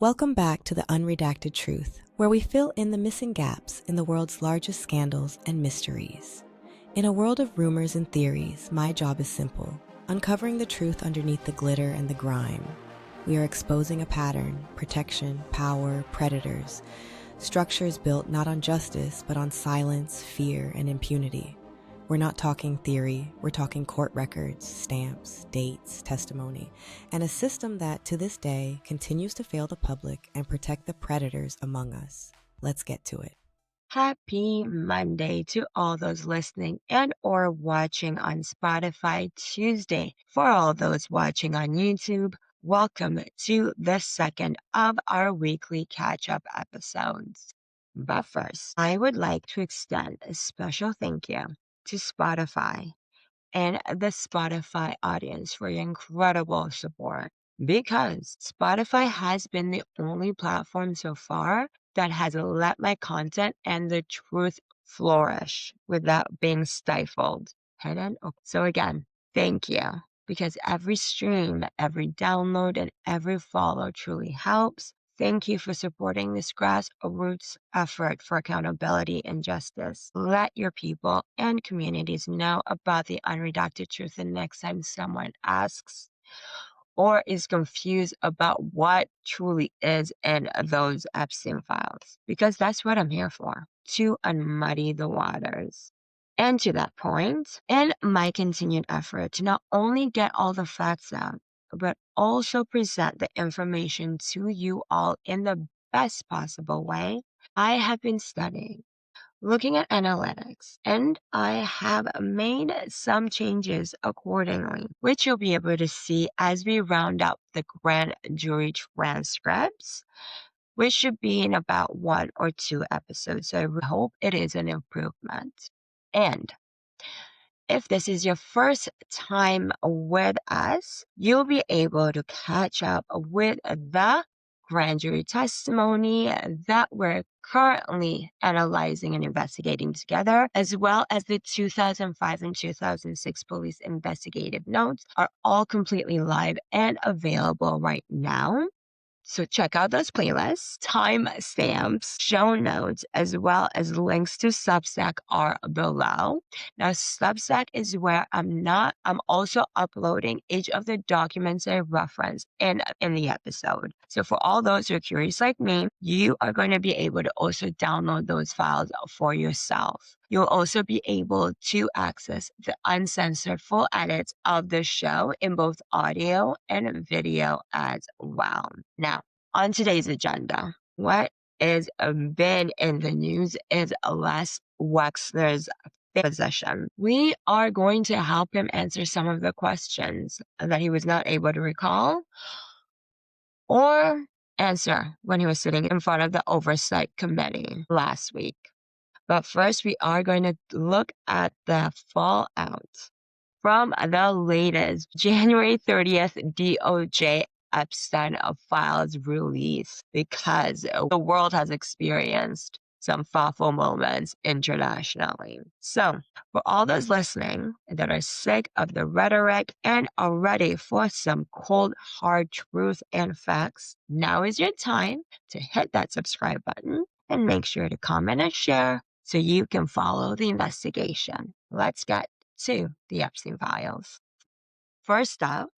Welcome back to the Unredacted Truth, where we fill in the missing gaps in the world's largest scandals and mysteries. In a world of rumors and theories, my job is simple: uncovering the truth underneath the glitter and the grime. We are exposing a pattern: protection, power, predators, structures built not on justice, but on silence, fear, and impunity. We're not talking theory, we're talking court records, stamps, dates, testimony, and a system that, to this day, continues to fail the public and protect the predators among us. Let's get to it. Happy Monday to all those listening and or watching on Spotify. Tuesday for all those watching on YouTube. Welcome to the second of our weekly catch-up episodes. But first, I would like to extend a special thank you to Spotify and the Spotify audience for your incredible support, because Spotify has been the only platform so far that has let my content and the truth flourish without being stifled. So again, thank you, because every stream, every download, and every follow truly helps. Thank you for supporting this grassroots effort for accountability and justice. Let your people and communities know about the unredacted truth the next time someone asks or is confused about what truly is in those Epstein files, because that's what I'm here for, to unmuddy the waters. And to that point, in my continued effort to not only get all the facts out, but also present the information to you all in the best possible way, I have been studying, looking at analytics, and I have made some changes accordingly, which you'll be able to see as we round up the grand jury transcripts, which should be in about 1 or 2 episodes. So I hope it is an improvement. And if this is your first time with us, you'll be able to catch up with the grand jury testimony that we're currently analyzing and investigating together, as well as the 2005 and 2006 police investigative notes, are all completely live and available right now. So check out those playlists. Timestamps, show notes, as well as links to Substack are below. Now, Substack is where I'm also uploading each of the documents I referenced in the episode. So for all those who are curious like me, you are going to be able to also download those files for yourself. You'll also be able to access the uncensored full edits of the show in both audio and video as well. Now, on today's agenda, what is been in the news is Les Wexner's deposition. We are going to help him answer some of the questions that he was not able to recall or answer when he was sitting in front of the Oversight Committee last week. But first, we are going to look at the fallout from the latest January 30th DOJ Epstein files release, because the world has experienced some thoughtful moments internationally. So, for all those listening that are sick of the rhetoric and are ready for some cold, hard truth and facts, now is your time to hit that subscribe button and make sure to comment and share so you can follow the investigation. Let's get to the Epstein files. First up,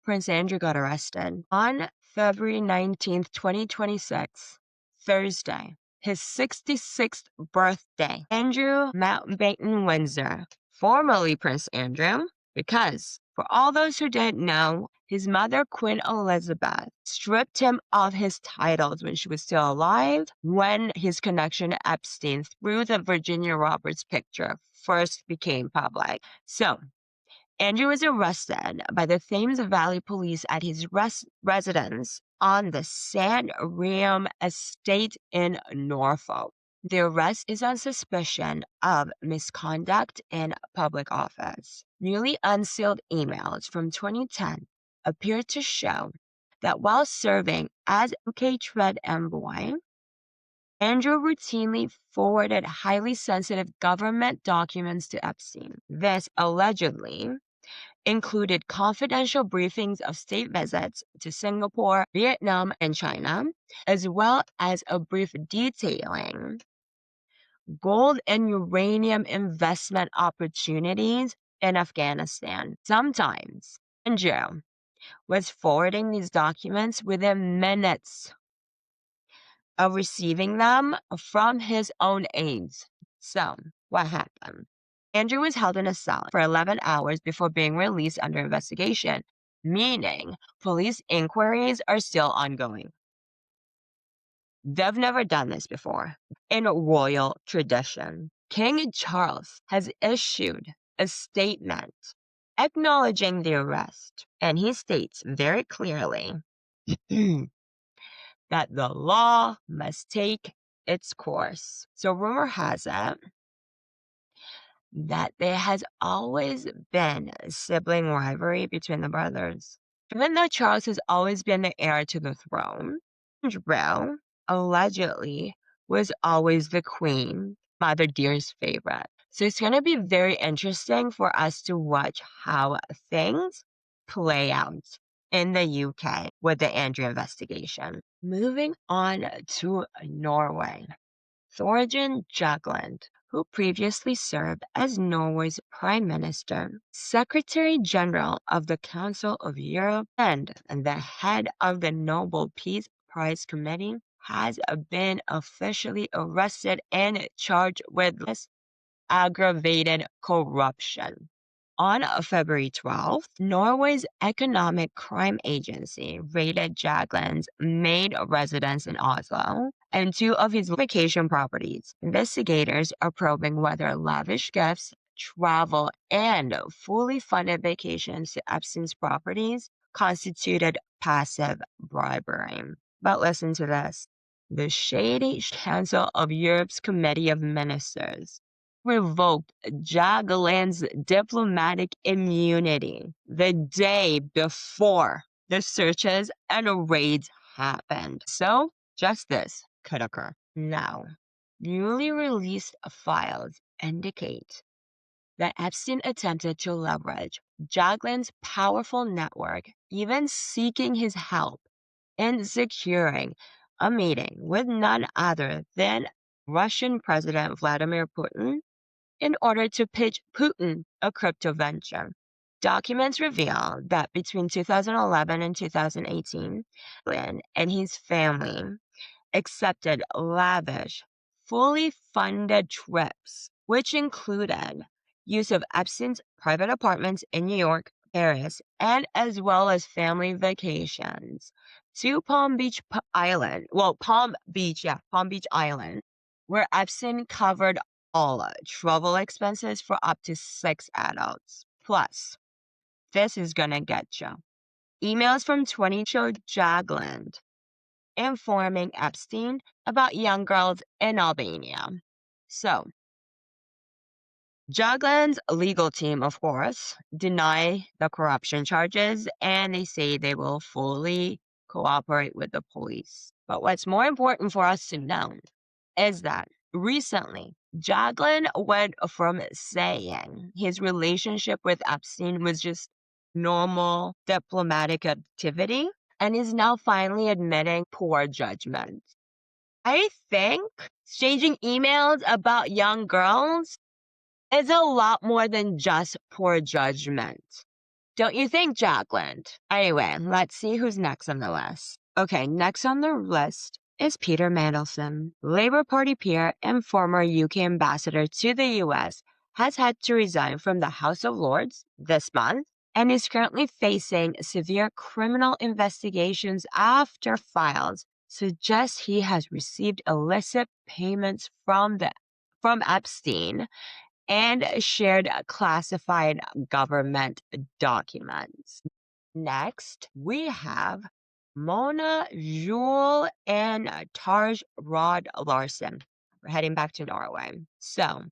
Prince Andrew got arrested on February 19th, 2026, Thursday, his 66th birthday. Andrew Mountbatten Windsor, formerly Prince Andrew, because for all those who didn't know, his mother, Queen Elizabeth, stripped him of his titles when she was still alive, when his connection to Epstein through the Virginia Roberts picture first became public. So, Andrew was arrested by the Thames Valley Police at his residence on the San Remo estate in Norfolk. The arrest is on suspicion of misconduct in public office. Newly unsealed emails from 2010 appear to show that while serving as UK Trade envoy, Andrew routinely forwarded highly sensitive government documents to Epstein. This allegedly included confidential briefings of state visits to Singapore, Vietnam, and China, as well as a brief detailing gold and uranium investment opportunities in Afghanistan. Sometimes Andrew was forwarding these documents within minutes of receiving them from his own aides. So, what happened? Andrew was held in a cell for 11 hours before being released under investigation, meaning police inquiries are still ongoing. They've never done this before. In royal tradition, King Charles has issued a statement acknowledging the arrest, and he states very clearly that the law must take its course. So rumor has it that there has always been a sibling rivalry between the brothers. Even though Charles has always been the heir to the throne, Andrew allegedly was always the Queen, Mother Dear's favorite. So it's going to be very interesting for us to watch how things play out in the UK with the Andrew investigation. Moving on to Norway. Thorjan Jagland, who previously served as Norway's Prime Minister, Secretary General of the Council of Europe, and the head of the Nobel Peace Prize Committee, has been officially arrested and charged with aggravated corruption. On February 12th, Norway's Economic Crime Agency raided Jagland's main residence in Oslo and two of his vacation properties. Investigators are probing whether lavish gifts, travel, and fully funded vacations to Epstein's properties constituted passive bribery. But listen to this. The shady Council of Europe's Committee of Ministers revoked Jagland's diplomatic immunity the day before the searches and raids happened. So, justice could occur. Now, newly released files indicate that Epstein attempted to leverage Jagland's powerful network, even seeking his help in securing a meeting with none other than Russian President Vladimir Putin in order to pitch Putin a crypto venture. Documents reveal that between 2011 and 2018, Glenn and his family accepted lavish, fully funded trips, which included use of Epstein's private apartments in New York, Paris, and as well as family vacations to Palm Beach Island, where Epstein covered all travel expenses for up to 6 adults. Plus, this is gonna get you. Emails from 20 showed Jagland informing Epstein about young girls in Albania. So, Jagland's legal team, of course, deny the corruption charges and they say they will fully cooperate with the police. But what's more important for us to know is that recently, Jagland went from saying his relationship with Epstein was just normal diplomatic activity and is now finally admitting poor judgment. I think exchanging emails about young girls is a lot more than just poor judgment. Don't you think, Jagland? Anyway, let's see who's next on the list. Okay, next on the list is Peter Mandelson, Labour Party peer and former UK ambassador to the US, has had to resign from the House of Lords this month and is currently facing severe criminal investigations after files suggest he has received illicit payments from Epstein and shared classified government documents. Next, we have Mona Juul and Taj Rod Larsen. We're heading back to Norway. So,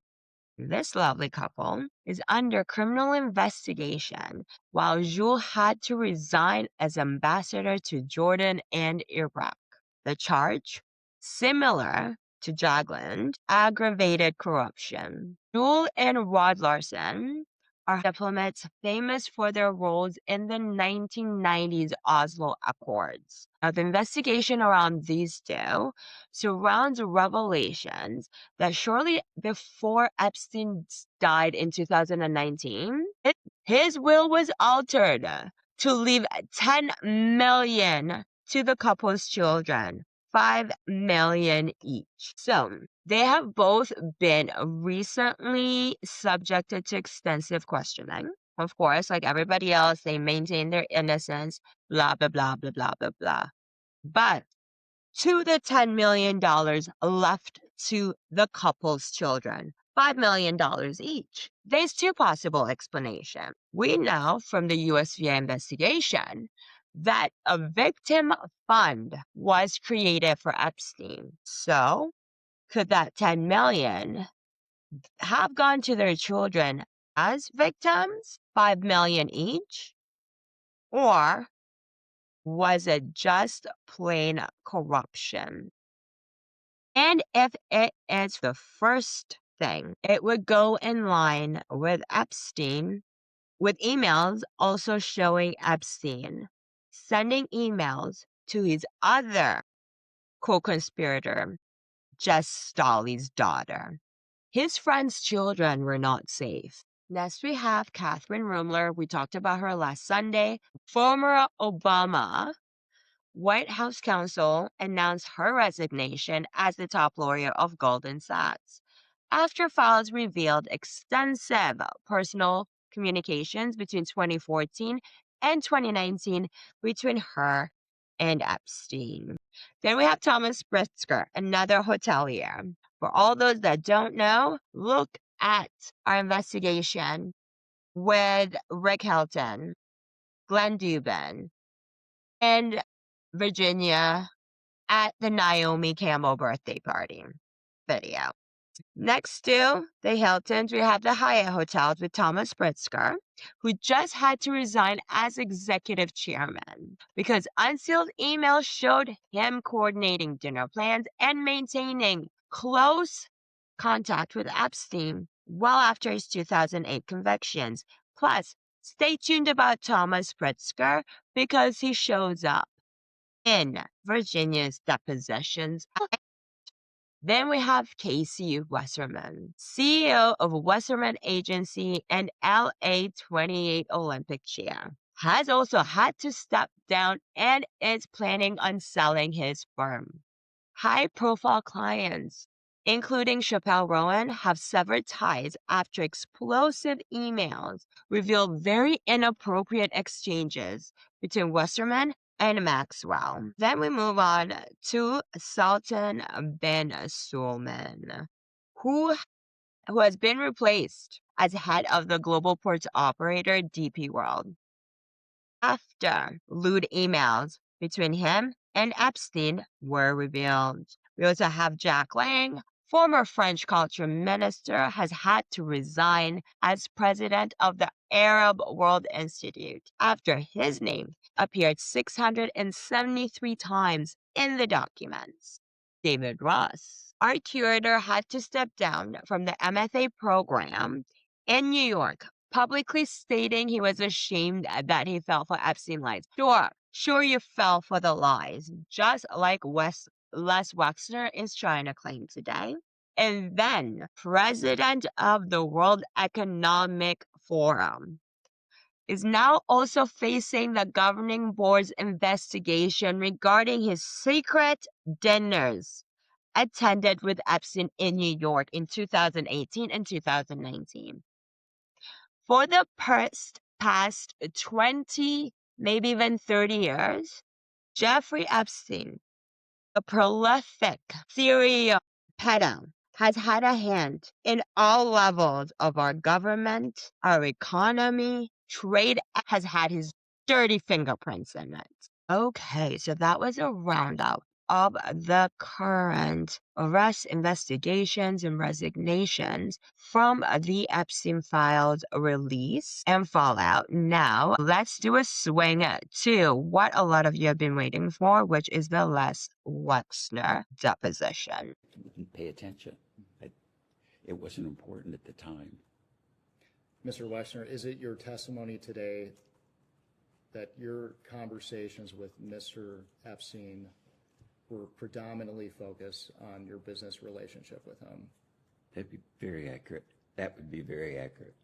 this lovely couple is under criminal investigation while Juul had to resign as ambassador to Jordan and Iraq. The charge? Similar to Jagland, aggravated corruption. Juul and Rod Larsen are diplomats famous for their roles in the 1990s Oslo Accords. Now, the investigation around these two surrounds revelations that shortly before Epstein died in 2019, his will was altered to leave 10 million to the couple's children, 5 million each. So they have both been recently subjected to extensive questioning. Of course, like everybody else, they maintain their innocence, blah, blah, blah, blah, blah, blah, blah. But to the $10 million left to the couple's children, $5 million each. There's two possible explanations. We know from the USVA investigation that a victim fund was created for Epstein. So, could that 10 million have gone to their children as victims, 5 million each? Or was it just plain corruption? And if it is the first thing, it would go in line with Epstein, with emails also showing Epstein sending emails to his other co-conspirator, Jess Stolley's daughter. His friend's children were not safe. Next, we have Catherine Rumler. We talked about her last Sunday. Former Obama White House counsel announced her resignation as the top lawyer of Goldman Sachs after files revealed extensive personal communications between 2014 and 2019 between her and Epstein. Then we have Thomas Pritzker, another hotelier. For all those that don't know, look at our investigation with Rick Hilton, Glenn Dubin, and Virginia at the Naomi Campbell birthday party video. Next to the Hiltons, we have the Hyatt Hotels with Thomas Pritzker, who just had to resign as executive chairman because unsealed emails showed him coordinating dinner plans and maintaining close contact with Epstein well after his 2008 convictions. Plus, stay tuned about Thomas Pritzker because he shows up in Virginia's depositions. Then we have Casey Wasserman, CEO of Wasserman Agency and LA 28 Olympic chair, has also had to step down and is planning on selling his firm. High-profile clients, including Chappelle Rowan, have severed ties after explosive emails reveal very inappropriate exchanges between Wasserman and Maxwell. Then we move on to Sultan bin Sulman, who has been replaced as head of the global ports operator DP World after lewd emails between him and Epstein were revealed. We also have Jack Lang, former French culture minister, has had to resign as president of the Arab World Institute after his name appeared 673 times in the documents. David Ross, our curator, had to step down from the MFA program in New York, publicly stating he was ashamed that he fell for Epstein lies. Sure you fell for the lies, just like Les Wexner is trying to claim today. And then, president of the World Economic Forum is now also facing the governing board's investigation regarding his secret dinners attended with Epstein in New York in 2018 and 2019. For the past 20, maybe even 30 years, Jeffrey Epstein, a prolific serial pedo, has had a hand in all levels of our government, our economy, trade, has had his dirty fingerprints in it. Okay, so that was a roundup of the current arrests, investigations, and resignations from the Epstein files release and fallout. Now, let's do a swing to what a lot of you have been waiting for, which is the Les Wexner deposition. Didn't pay attention. It wasn't important at the time. Mr. Wexner, is it your testimony today that your conversations with Mr. Epstein were predominantly focused on your business relationship with him? That'd be very accurate. That would be very accurate.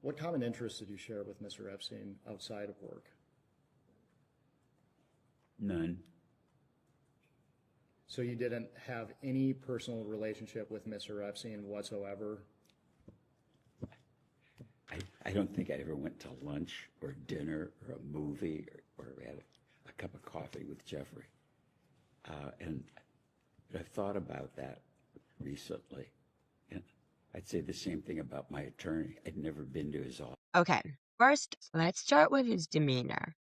What common interests did you share with Mr. Epstein outside of work? None. So you didn't have any personal relationship with Mr. Epstein whatsoever? I don't think I ever went to lunch or dinner or a movie or had a cup of coffee with Jeffrey. And I've thought about that recently. And I'd say the same thing about my attorney. I'd never been to his office. Okay, first, let's start with his demeanor.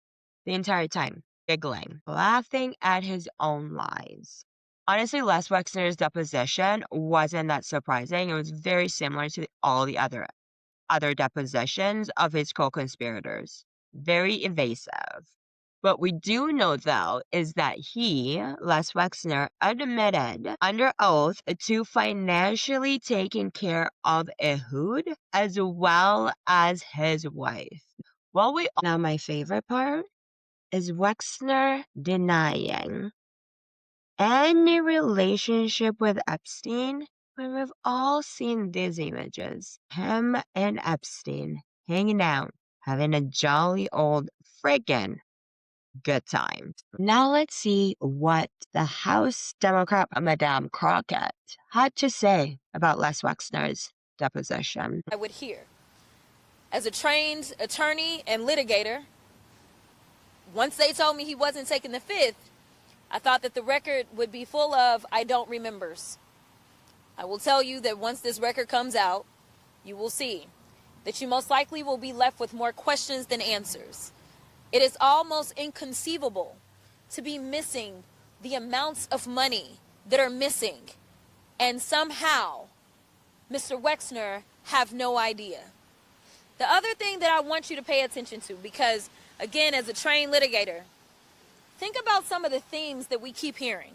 The entire time, giggling, laughing at his own lies. Honestly, Les Wexner's deposition wasn't that surprising. It was very similar to all the other depositions of his co-conspirators. Very evasive. What we do know, though, is that he, Les Wexner, admitted under oath to financially taking care of Ehud as well as his wife. Now, my favorite part is Wexner denying any relationship with Epstein when we've all seen these images. Him and Epstein hanging out, having a jolly old friggin' good time. Now let's see what the House Democrat Madame Crockett had to say about Les Wexner's deposition. I would hear. As a trained attorney and litigator, once they told me he wasn't taking the fifth, I thought that the record would be full of I don't remembers. I will tell you that once this record comes out, you will see that you most likely will be left with more questions than answers. It is almost inconceivable to be missing the amounts of money that are missing, and somehow Mr. Wexner have no idea. The other thing that I want you to pay attention to, because again, as a trained litigator, think about some of the themes that we keep hearing.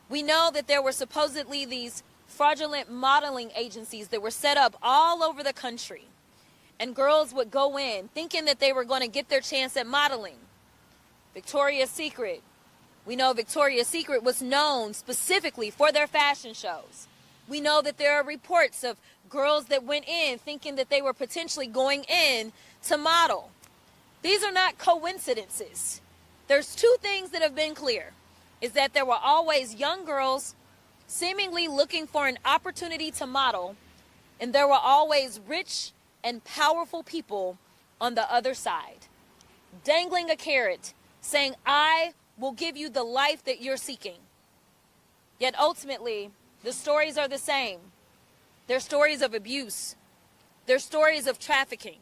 We know that there were supposedly these fraudulent modeling agencies that were set up all over the country. And girls would go in thinking that they were going to get their chance at modeling. Victoria's Secret. We know Victoria's Secret was known specifically for their fashion shows. We know that there are reports of girls that went in thinking that they were potentially going in to model. These are not coincidences. There's two things that have been clear, is that there were always young girls seemingly looking for an opportunity to model, and there were always rich and powerful people on the other side, dangling a carrot, saying, I will give you the life that you're seeking. Yet ultimately, the stories are the same. They're stories of abuse. They're stories of trafficking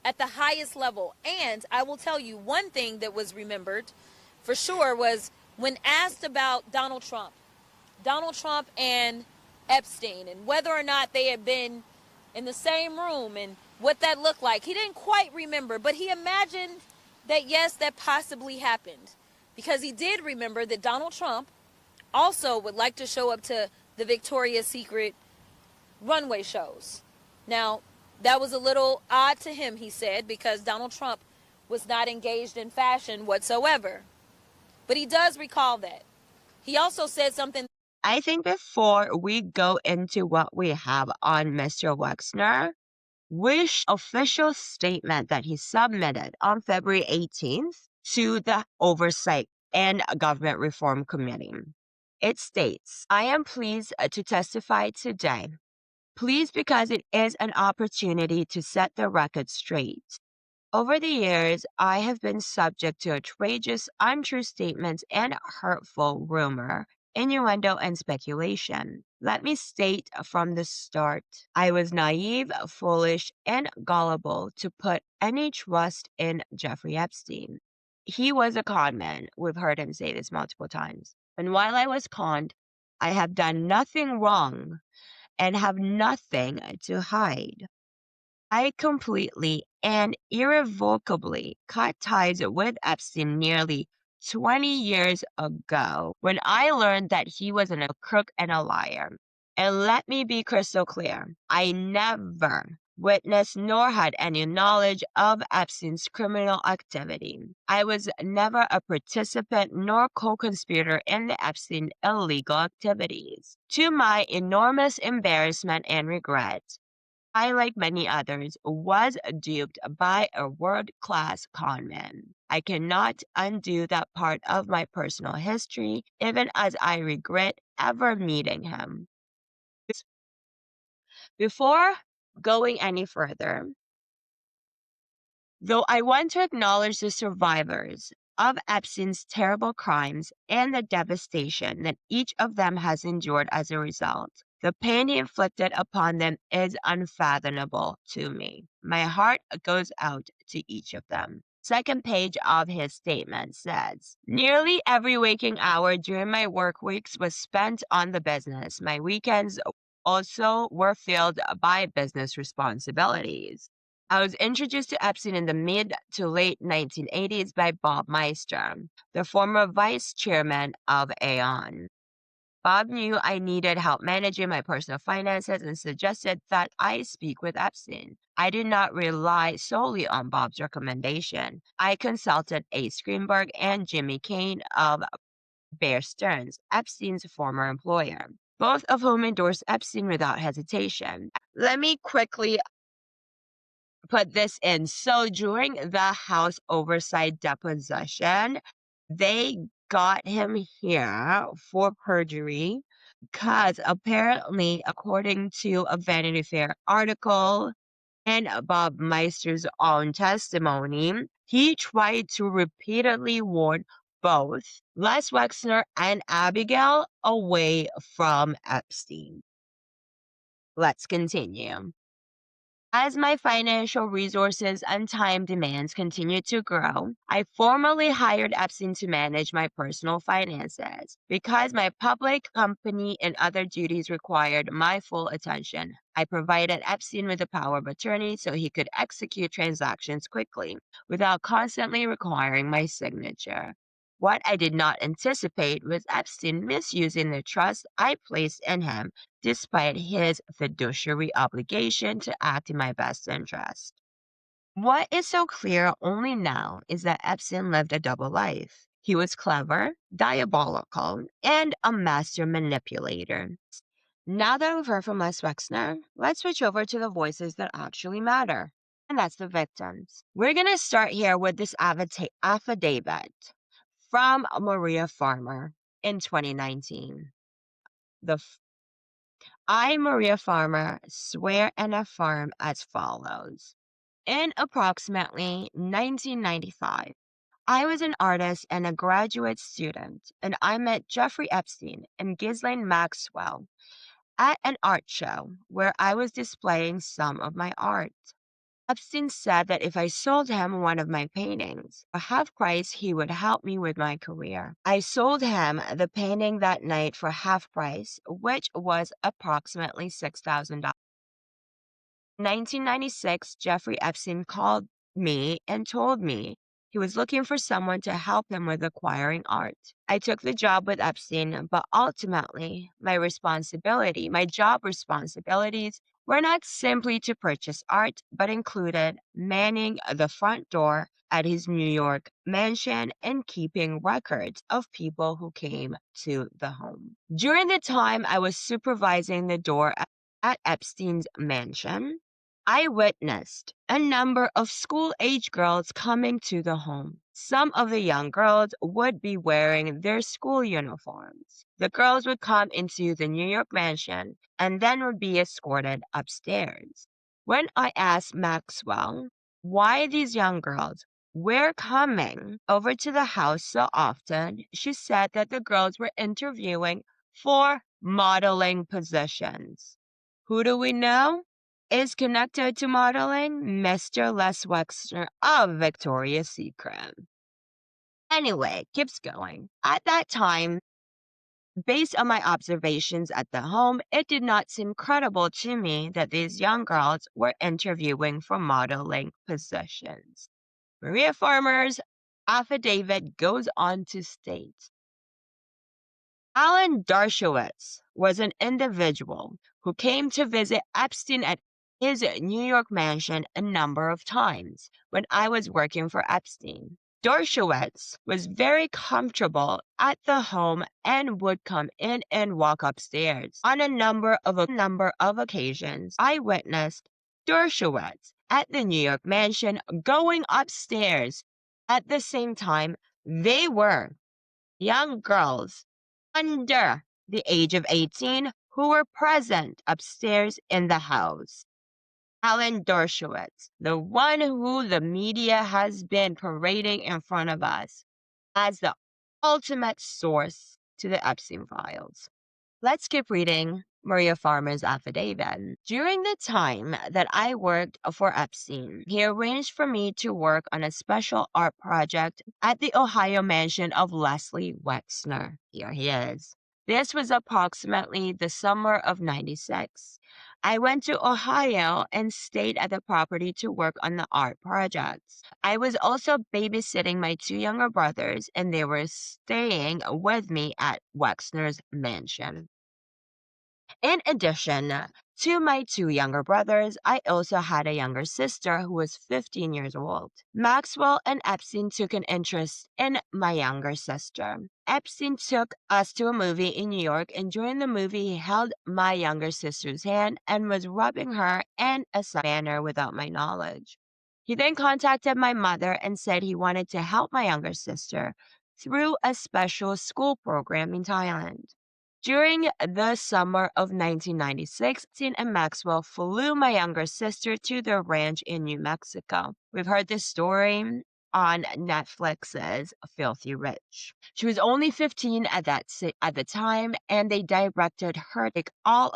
at the highest level. And I will tell you one thing that was remembered for sure was when asked about Donald Trump and Epstein and whether or not they had been in the same room and what that looked like. He didn't quite remember, but he imagined that, yes, that possibly happened, because he did remember that Donald Trump also would like to show up to the Victoria's Secret runway shows. Now, that was a little odd to him, he said, because Donald Trump was not engaged in fashion whatsoever. But he does recall that. He also said something. I think before we go into what we have on Mr. Wexner, which official statement that he submitted on February 18th to the Oversight and Government Reform Committee. It states, I am pleased to testify today. Pleased because it is an opportunity to set the record straight. Over the years, I have been subject to outrageous, untrue statements and hurtful rumor, innuendo, and speculation. Let me state from the start, I was naive, foolish, and gullible to put any trust in Jeffrey Epstein. He was a con man. We've heard him say this multiple times. And while I was conned, I have done nothing wrong and have nothing to hide. I completely and irrevocably cut ties with Epstein nearly 20 years ago when I learned that he was a crook and a liar. And let me be crystal clear, I never witnessed nor had any knowledge of Epstein's criminal activity. I was never a participant nor co-conspirator in the Epstein illegal activities. To my enormous embarrassment and regret, I, like many others, was duped by a world-class conman. I cannot undo that part of my personal history, even as I regret ever meeting him. Before going any further, though I want to acknowledge the survivors of Epstein's terrible crimes and the devastation that each of them has endured as a result, the pain he inflicted upon them is unfathomable to me. My heart goes out to each of them. Second page of his statement says, nearly every waking hour during my work weeks was spent on the business. My weekends also were filled by business responsibilities. I was introduced to Epstein in the mid to late 1980s by Bob Meister, the former vice chairman of Aon. Bob knew I needed help managing my personal finances and suggested that I speak with Epstein. I did not rely solely on Bob's recommendation. I consulted Ace Greenberg and Jimmy Kane of Bear Stearns, Epstein's former employer, both of whom endorsed Epstein without hesitation. Let me quickly put this in. So during the House Oversight deposition, they got him here for perjury because apparently, according to a Vanity Fair article and Bob Meister's own testimony, he tried to repeatedly warn both Les Wexner and Abigail away from Epstein. Let's continue. As my financial resources and time demands continued to grow, I formally hired Epstein to manage my personal finances. Because my public company and other duties required my full attention, I provided Epstein with the power of attorney so he could execute transactions quickly without constantly requiring my signature. What I did not anticipate was Epstein misusing the trust I placed in him despite his fiduciary obligation to act in my best interest. What is so clear only now is that Epstein lived a double life. He was clever, diabolical, and a master manipulator. Now that we've heard from Les Wexner, let's switch over to the voices that actually matter, and that's the victims. We're going to start here with this affidavit from Maria Farmer in 2019. I, Maria Farmer, swear and affirm as follows. In approximately 1995, I was an artist and a graduate student, and I met Jeffrey Epstein and Ghislaine Maxwell at an art show where I was displaying some of my art. Epstein said that if I sold him one of my paintings for half price, he would help me with my career. I sold him the painting that night for half price, which was approximately $6,000. In 1996, Jeffrey Epstein called me and told me he was looking for someone to help him with acquiring art. I took the job with Epstein, but ultimately, my job responsibilities were not simply to purchase art, but included manning the front door at his New York mansion and keeping records of people who came to the home. During the time I was supervising the door at Epstein's mansion, I witnessed a number of school-age girls coming to the home. Some of the young girls would be wearing their school uniforms. The girls would come into the New York mansion and then would be escorted upstairs. When I asked Maxwell why these young girls were coming over to the house so often, she said that the girls were interviewing for modeling positions. Who do we know is connected to modeling? Mr. Les Wexner of Victoria's Secret. Anyway, keeps going. At that time, based on my observations at the home, it did not seem credible to me that these young girls were interviewing for modeling positions. Maria Farmer's affidavit goes on to state, Alan Dershowitz was an individual who came to visit Epstein at his New York mansion a number of times when I was working for Epstein. Dershowitz was very comfortable at the home and would come in and walk upstairs. On a number of occasions, I witnessed Dershowitz at the New York mansion going upstairs at the same time they were young girls under the age of 18 who were present upstairs in the house. Alan Dershowitz, the one who the media has been parading in front of us as the ultimate source to the Epstein files. Let's keep reading Maria Farmer's affidavit. During the time that I worked for Epstein, he arranged for me to work on a special art project at the Ohio mansion of Les Wexner. Here he is. This was approximately the summer of '96. I went to Ohio and stayed at the property to work on the art projects. I was also babysitting my two younger brothers, and they were staying with me at Wexner's mansion. In addition to my two younger brothers, I also had a younger sister who was 15 years old. Maxwell and Epstein took an interest in my younger sister. Epstein took us to a movie in New York, and during the movie, he held my younger sister's hand and was rubbing her in a manner without my knowledge. He then contacted my mother and said he wanted to help my younger sister through a special school program in Thailand. During the summer of 1996, Epstein and Maxwell flew my younger sister to their ranch in New Mexico. We've heard this story on Netflix's Filthy Rich. She was only 15 at the time, and they directed her to take off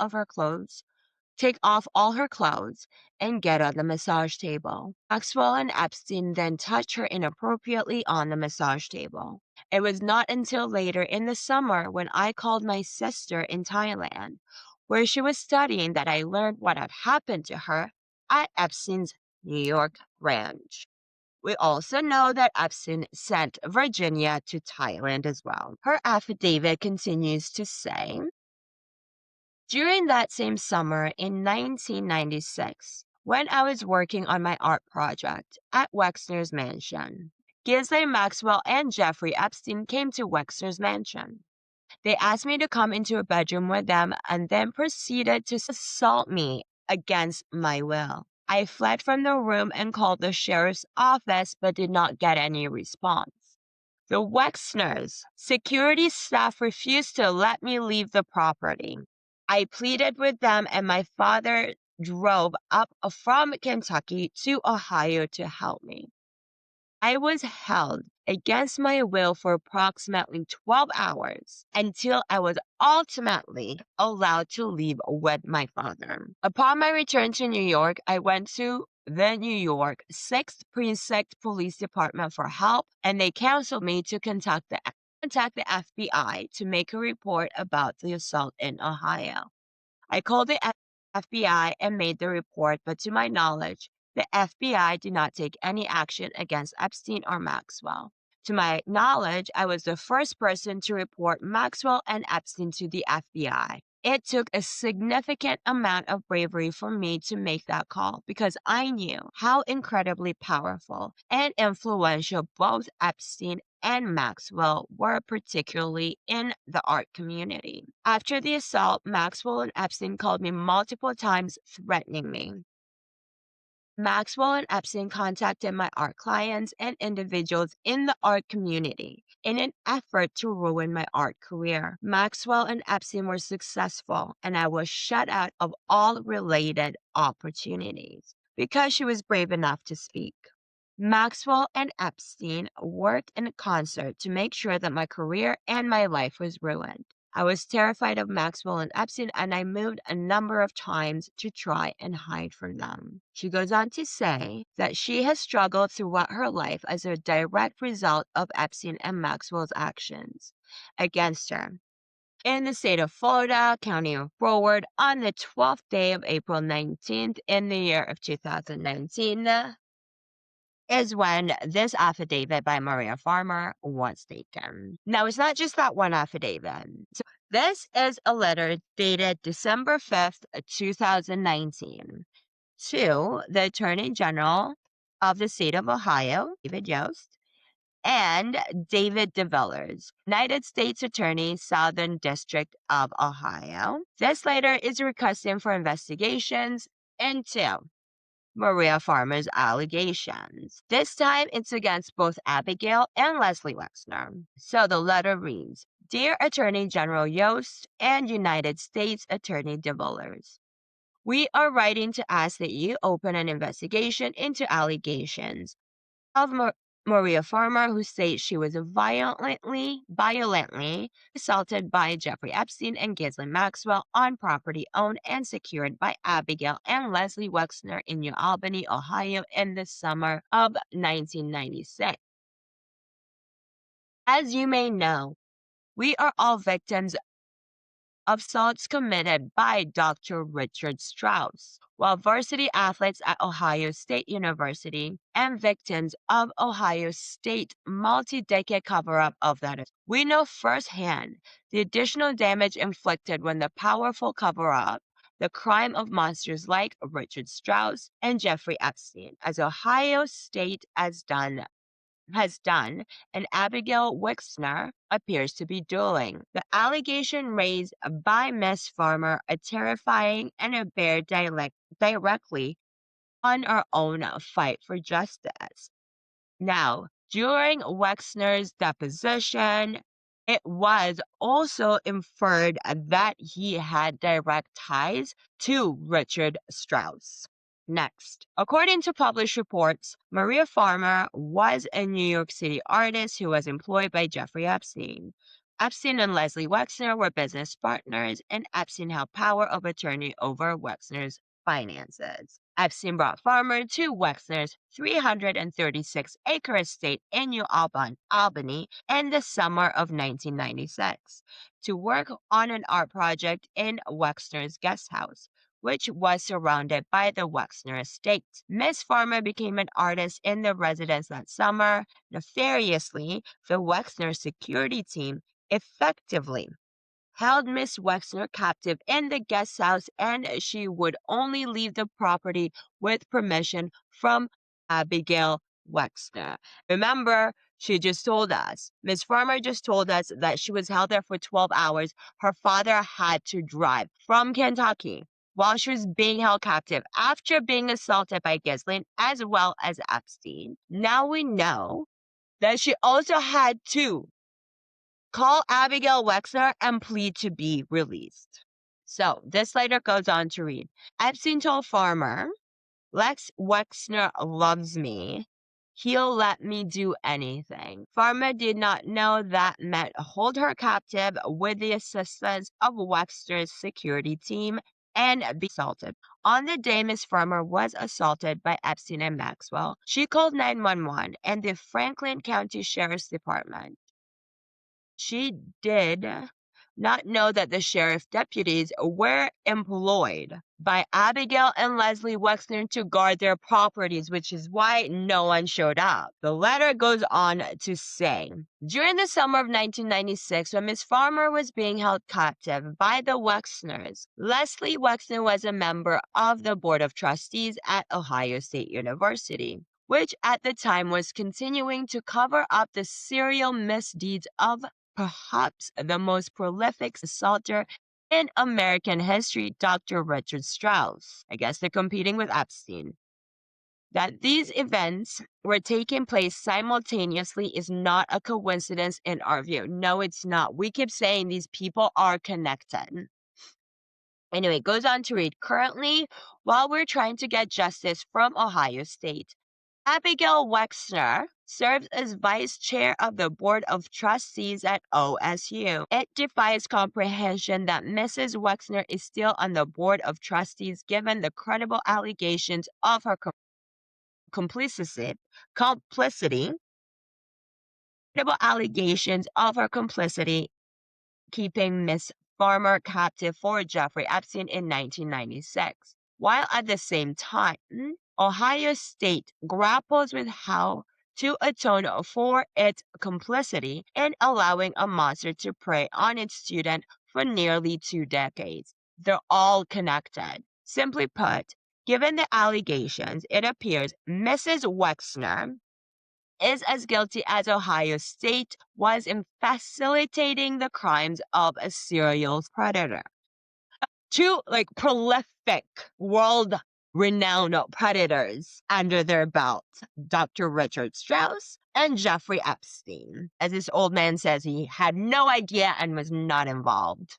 all her clothes and get on the massage table. Maxwell and Epstein then touched her inappropriately on the massage table. It was not until later in the summer when I called my sister in Thailand, where she was studying, that I learned what had happened to her at Epstein's New York ranch. We also know that Epstein sent Virginia to Thailand as well. Her affidavit continues to say, during that same summer in 1996, when I was working on my art project at Wexner's mansion, Ghislaine Maxwell and Jeffrey Epstein came to Wexner's mansion. They asked me to come into a bedroom with them and then proceeded to assault me against my will. I fled from the room and called the sheriff's office but did not get any response. The Wexners' security staff refused to let me leave the property. I pleaded with them, and my father drove up from Kentucky to Ohio to help me. I was held against my will for approximately 12 hours until I was ultimately allowed to leave with my father. Upon my return to New York, I went to the New York 6th Precinct Police Department for help, and they counseled me to contact the FBI to make a report about the assault in Ohio. I called the FBI and made the report, but to my knowledge, the FBI did not take any action against Epstein or Maxwell. To my knowledge, I was the first person to report Maxwell and Epstein to the FBI. It took a significant amount of bravery for me to make that call because I knew how incredibly powerful and influential both Epstein and Maxwell were, particularly in the art community. After the assault, Maxwell and Epstein called me multiple times, threatening me. Maxwell and Epstein contacted my art clients and individuals in the art community in an effort to ruin my art career. Maxwell and Epstein were successful, and I was shut out of all related opportunities because she was brave enough to speak. Maxwell and Epstein worked in concert to make sure that my career and my life was ruined. I was terrified of Maxwell and Epstein, and I moved a number of times to try and hide from them. She goes on to say that she has struggled throughout her life as a direct result of Epstein and Maxwell's actions against her. In the state of Florida, County of Broward, on the 12th day of April 19th in the year of 2019, is when this affidavit by Maria Farmer was taken. Now, it's not just that one affidavit. So This is a letter dated December 5th, 2019, to the Attorney General of the state of Ohio, David Yost, and David DeVillers, United States Attorney, Southern District of Ohio. This letter is requesting for investigations into Maria Farmer's allegations. This time, it's against both Abigail and Leslie Wexner. So the letter reads, Dear Attorney General Yost and United States Attorney DeVillers, we are writing to ask that you open an investigation into allegations of Maria Farmer, who states she was violently assaulted by Jeffrey Epstein and Ghislaine Maxwell on property owned and secured by Abigail and Leslie Wexner in New Albany, Ohio in the summer of 1996. As you may know, we are all victims of assaults committed by Dr. Richard Strauss, while varsity athletes at Ohio State University and victims of Ohio State multi-decade cover-up of that. We know firsthand the additional damage inflicted when the powerful cover-up, the crime of monsters like Richard Strauss and Jeffrey Epstein, as Ohio State has done, and Abigail Wexner appears to be doing. The allegation raised by Miss Farmer are terrifying and bear directly on our own fight for justice. Now, during Wexner's deposition, it was also inferred that he had direct ties to Richard Strauss. Next, according to published reports, Maria Farmer was a New York City artist who was employed by Jeffrey Epstein. Epstein and Leslie Wexner were business partners, and Epstein held power of attorney over Wexner's finances. Epstein brought Farmer to Wexner's 336-acre estate in New Albany in the summer of 1996 to work on an art project in Wexner's guest house, which was surrounded by the Wexner estate. Miss Farmer became an artist in the residence that summer. Nefariously, the Wexner security team effectively held Miss Wexner captive in the guest house, and she would only leave the property with permission from Abigail Wexner. Remember, she just told us, Miss Farmer just told us that she was held there for 12 hours. Her father had to drive from Kentucky while she was being held captive after being assaulted by Ghislaine as well as Epstein. Now we know that she also had to call Abigail Wexner and plead to be released. So this letter goes on to read, Epstein told Farmer, Lex Wexner loves me. He'll let me do anything. Farmer did not know that meant hold her captive with the assistance of Wexner's security team and be assaulted. On the day Miss Farmer was assaulted by Epstein and Maxwell, she called 911 and the Franklin County Sheriff's Department. She did not know that the sheriff deputies were employed by Abigail and Leslie Wexner to guard their properties, which is why no one showed up. The letter goes on to say, during the summer of 1996, when Miss Farmer was being held captive by the Wexners, Leslie Wexner was a member of the Board of Trustees at Ohio State University, which at the time was continuing to cover up the serial misdeeds of perhaps the most prolific assaulter in American history, Dr. Richard Strauss. I guess they're competing with Epstein. That these events were taking place simultaneously is not a coincidence in our view. No, it's not. We keep saying these people are connected. Anyway, it goes on to read, currently, while we're trying to get justice from Ohio State, Abigail Wexner serves as vice chair of the Board of Trustees at OSU. It defies comprehension that Mrs. Wexner is still on the Board of Trustees given the credible allegations of her complicity, keeping Miss Farmer captive for Jeffrey Epstein in 1996. While at the same time, Ohio State grapples with how to atone for its complicity in allowing a monster to prey on its student for nearly 2 decades. They're all connected. Simply put, given the allegations, it appears Mrs. Wexner is as guilty as Ohio State was in facilitating the crimes of a serial predator. Two prolific, world-renowned predators under their belt, Dr. Richard Strauss and Jeffrey Epstein. As this old man says, he had no idea and was not involved.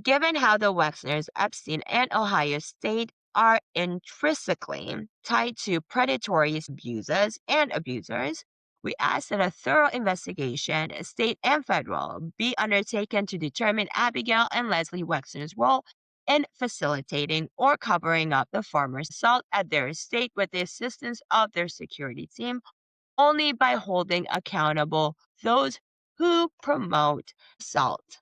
Given how the Wexners, Epstein, and Ohio State are intrinsically tied to predatory abuses and abusers, we ask that a thorough investigation, state and federal, be undertaken to determine Abigail and Leslie Wexner's role in facilitating or covering up the former assault at their estate with the assistance of their security team, only by holding accountable those who promote assault.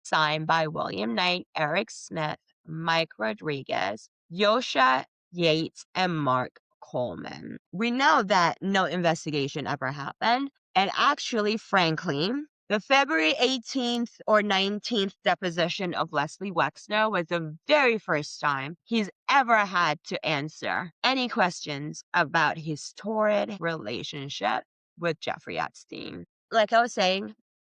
Signed by William Knight, Eric Smith, Mike Rodriguez, Yosha Yates, and Mark Coleman. We know that no investigation ever happened, and actually, frankly, the February 18th or 19th deposition of Leslie Wexner was the very first time he's ever had to answer any questions about his torrid relationship with Jeffrey Epstein. Like I was saying,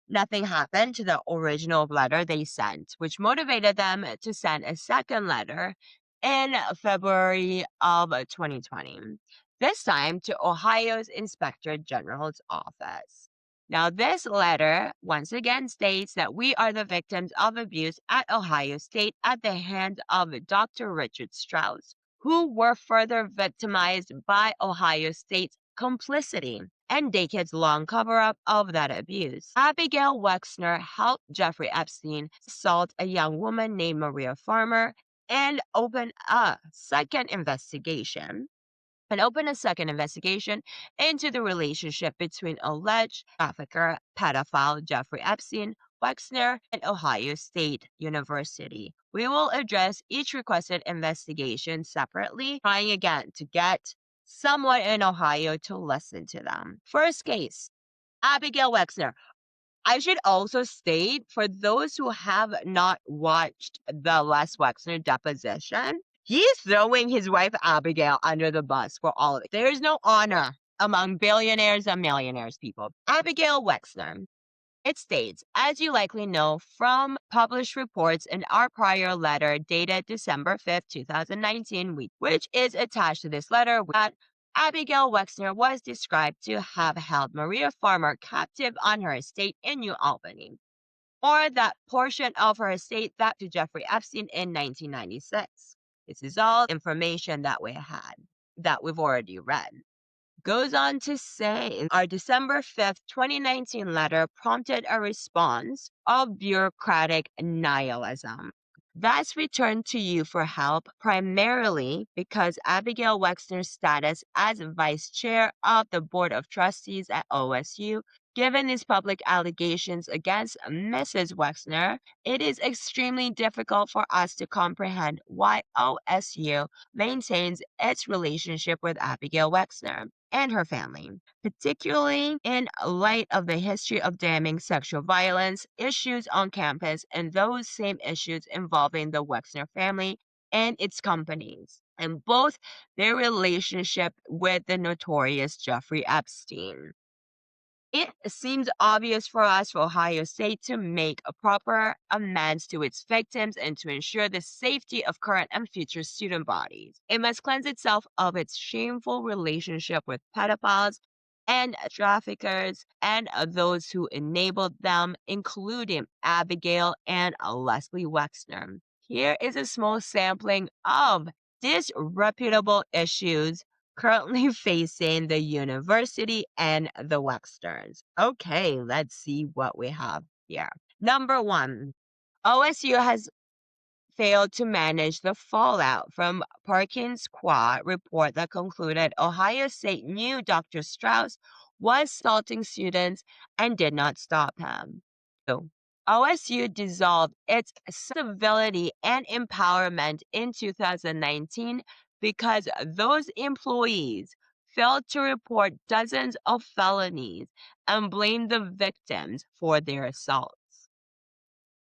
nothing happened to the original letter they sent, which motivated them to send a second letter in February of 2020, this time to Ohio's Inspector General's office. Now, this letter once again states that we are the victims of abuse at Ohio State at the hands of Dr. Richard Strauss, who were further victimized by Ohio State's complicity and decades-long cover-up of that abuse. Abigail Wexner helped Jeffrey Epstein assault a young woman named Maria Farmer and open a second investigation into the relationship between alleged trafficker, pedophile Jeffrey Epstein, Wexner, and Ohio State University. We will address each requested investigation separately, trying again to get someone in Ohio to listen to them. First case, Abigail Wexner. I should also state, for those who have not watched the Les Wexner deposition, he's throwing his wife Abigail under the bus for all of it. There is no honor among billionaires and millionaires, people. Abigail Wexner. It states, as you likely know from published reports in our prior letter dated December 5th, 2019, which is attached to this letter, that Abigail Wexner was described to have held Maria Farmer captive on her estate in New Albany, or that portion of her estate that to Jeffrey Epstein in 1996. This is all information that we've already read. Goes on to say, our December 5th, 2019 letter prompted a response of bureaucratic nihilism. Thus, we turn to you for help, primarily because Abigail Wexner's status as vice chair of the Board of Trustees at OSU. Given these public allegations against Mrs. Wexner, it is extremely difficult for us to comprehend why OSU maintains its relationship with Abigail Wexner and her family, particularly in light of the history of damning sexual violence issues on campus and those same issues involving the Wexner family and its companies, and both their relationship with the notorious Jeffrey Epstein. It seems obvious for us for Ohio State to make a proper amends to its victims and to ensure the safety of current and future student bodies. It must cleanse itself of its shameful relationship with pedophiles and traffickers and those who enabled them, including Abigail and Leslie Wexner. Here is a small sampling of disreputable issues currently facing the university and the Wexners. Okay, let's see what we have here. Number one, OSU has failed to manage the fallout from Parkin's Quad report that concluded Ohio State knew Dr. Strauss was assaulting students and did not stop him. So, OSU dissolved its civility and empowerment in 2019 because those employees failed to report dozens of felonies and blamed the victims for their assaults.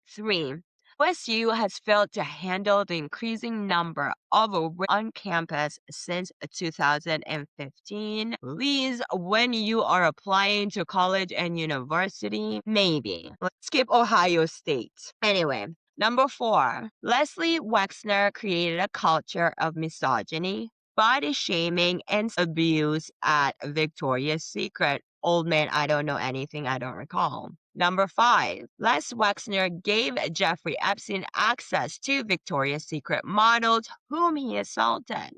3. OSU has failed to handle the increasing number of on campus since 2015. Please, when you are applying to college and university, maybe. Let's skip Ohio State. Anyway, number 4, Les Wexner created a culture of misogyny, body shaming, and abuse at Victoria's Secret. Old man, I don't know anything, I don't recall. Number 5, Les Wexner gave Jeffrey Epstein access to Victoria's Secret models whom he assaulted.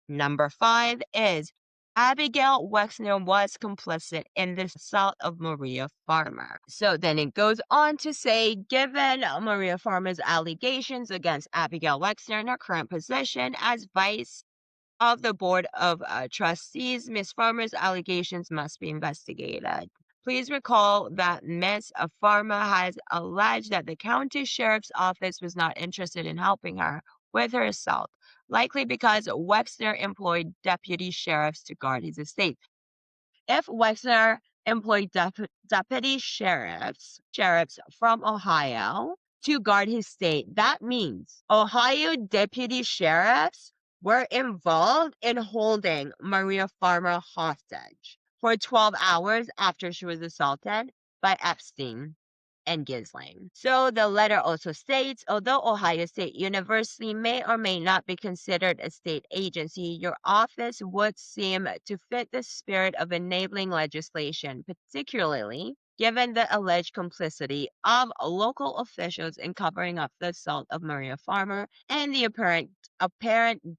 Number 5 is Abigail Wexner was complicit in the assault of Maria Farmer. So then it goes on to say, given Maria Farmer's allegations against Abigail Wexner in her current position as vice of the Board of Trustees, Ms. Farmer's allegations must be investigated. Please recall that Ms. Farmer has alleged that the county sheriff's office was not interested in helping her with her assault, likely because Wexner employed deputy sheriffs to guard his estate. If Wexner employed deputy sheriffs from Ohio to guard his state, that means Ohio deputy sheriffs were involved in holding Maria Farmer hostage for 12 hours after she was assaulted by Epstein and Ghislaine. So the letter also states, although Ohio State University may or may not be considered a state agency, your office would seem to fit the spirit of enabling legislation, particularly given the alleged complicity of local officials in covering up the assault of Maria Farmer and the apparent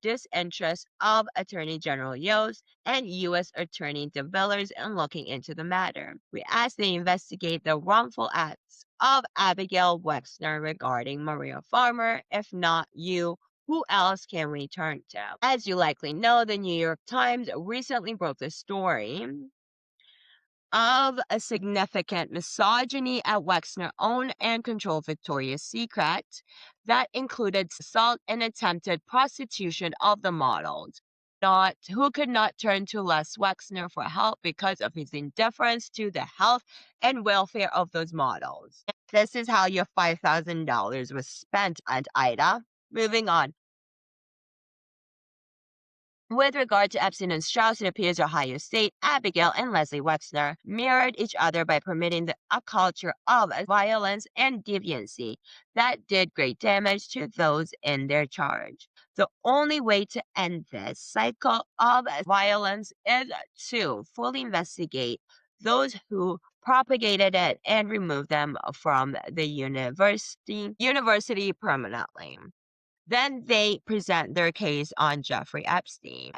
disinterest of Attorney General Yost and U.S. Attorney DeVillers in looking into the matter. We ask they investigate the wrongful acts of Abigail Wexner regarding Maria Farmer. If not you, who else can we turn to? As you likely know, the New York Times recently broke the story of a significant misogyny at Wexner-owned and controlled Victoria's Secret that included assault and attempted prostitution of the models. Who could not turn to Les Wexner for help because of his indifference to the health and welfare of those models. This is how your $5,000 was spent, Aunt Ida. Moving on. With regard to Epstein and Strauss, it appears Ohio State, Abigail, and Les Wexner mirrored each other by permitting a culture of violence and deviancy that did great damage to those in their charge. The only way to end this cycle of violence is to fully investigate those who propagated it and remove them from the university permanently. Then they present their case on Jeffrey Epstein.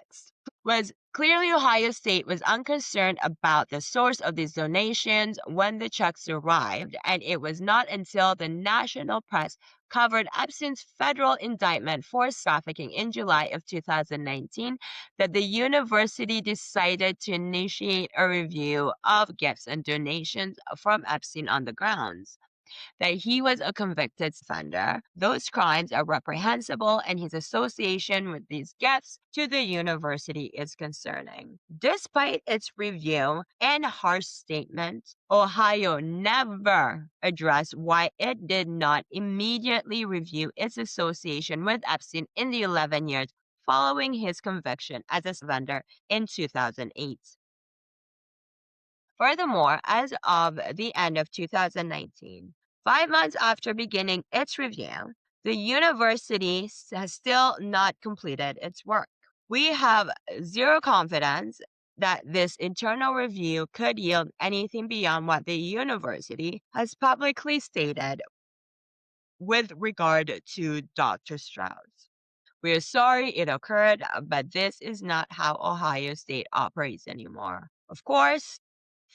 Clearly, Ohio State was unconcerned about the source of these donations when the checks arrived, and it was not until the national press covered Epstein's federal indictment for trafficking in July of 2019 that the university decided to initiate a review of gifts and donations from Epstein on the grounds that he was a convicted offender. Those crimes are reprehensible, and his association with these gifts to the university is concerning. Despite its review and harsh statement, Ohio never addressed why it did not immediately review its association with Epstein in the 11 years following his conviction as a offender in 2008. Furthermore, as of the end of 2019, 5 months after beginning its review, the university has still not completed its work. We have zero confidence that this internal review could yield anything beyond what the university has publicly stated with regard to Dr. Strauss. We are sorry it occurred, but this is not how Ohio State operates anymore. Of course,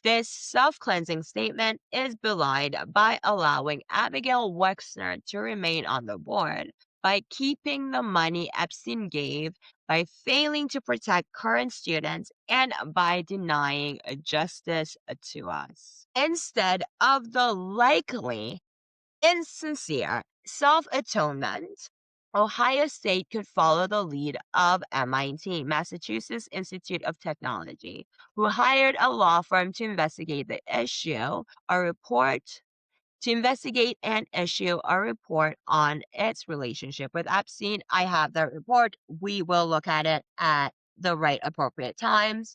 this self-cleansing statement is belied by allowing Abigail Wexner to remain on the board, by keeping the money Epstein gave, by failing to protect current students, and by denying justice to us. Instead of the likely insincere self-atonement, Ohio State could follow the lead of MIT, Massachusetts Institute of Technology, who hired a law firm to investigate the issue. A report to investigate and issue a report on its relationship with Epstein. I have that report. We will look at it at the right appropriate times.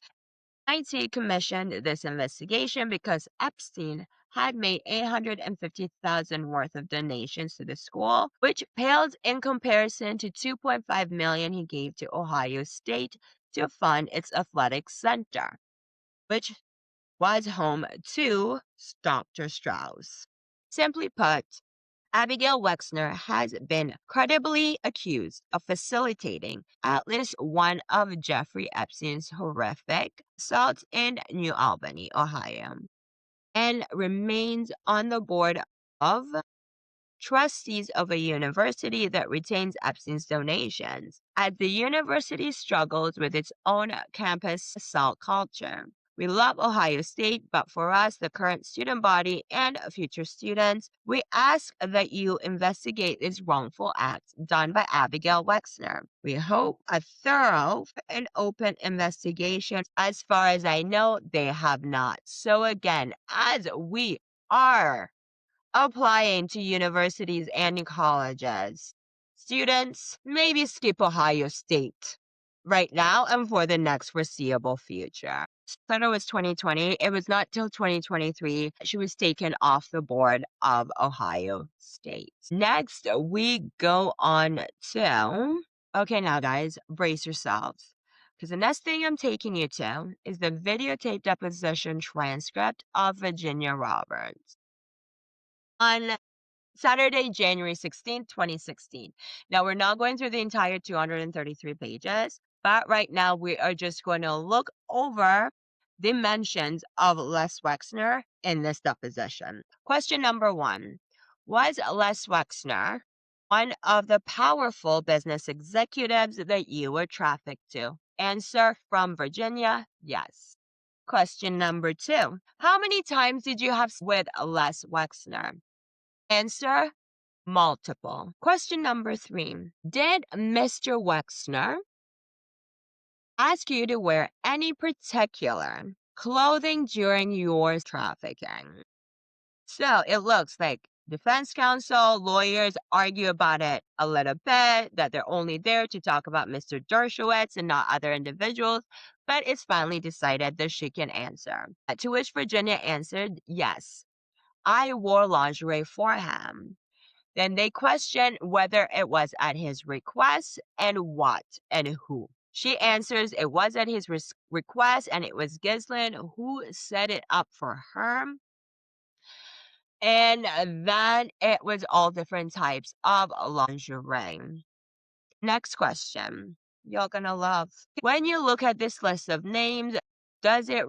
IT commissioned this investigation because Epstein had made $850,000 worth of donations to the school, which paled in comparison to $2.5 million he gave to Ohio State to fund its athletic center, which was home to Dr. Strauss. Simply put, Abigail Wexner has been credibly accused of facilitating at least one of Jeffrey Epstein's horrific assaults in New Albany, Ohio, and remains on the board of trustees of a university that retains Epstein's donations, as the university struggles with its own campus assault culture. We love Ohio State, but for us, the current student body, and future students, we ask that you investigate these wrongful acts done by Abigail Wexner. We hope a thorough and open investigation. As far as I know, they have not. So again, as we are applying to universities and colleges, students maybe skip Ohio State right now and for the next foreseeable future. So it was 2020. It was not till 2023 she was taken off the board of Ohio State. Next, we go on to, okay, now guys, brace yourselves, because the next thing I'm taking you to is the videotape deposition transcript of Virginia Roberts on Saturday, January 16, 2016. Now, we're not going through the entire 233 pages, but right now we are just going to look over the mentions of Les Wexner in this deposition. Question number 1. Was Les Wexner one of the powerful business executives that you were trafficked to? Answer from Virginia, yes. Question number 2. How many times did you have sex with Les Wexner? Answer, multiple. Question number 3. Did Mr. Wexner ask you to wear any particular clothing during your trafficking? So it looks like defense counsel, lawyers argue about it a little bit, that they're only there to talk about Mr. Dershowitz and not other individuals, but it's finally decided that she can answer. To which Virginia answered, yes, I wore lingerie for him. Then they questioned whether it was at his request and what and who. She answers it was at his request and it was Ghislaine who set it up for her. And then it was all different types of lingerie. Next question. You're gonna love. When you look at this list of names, does it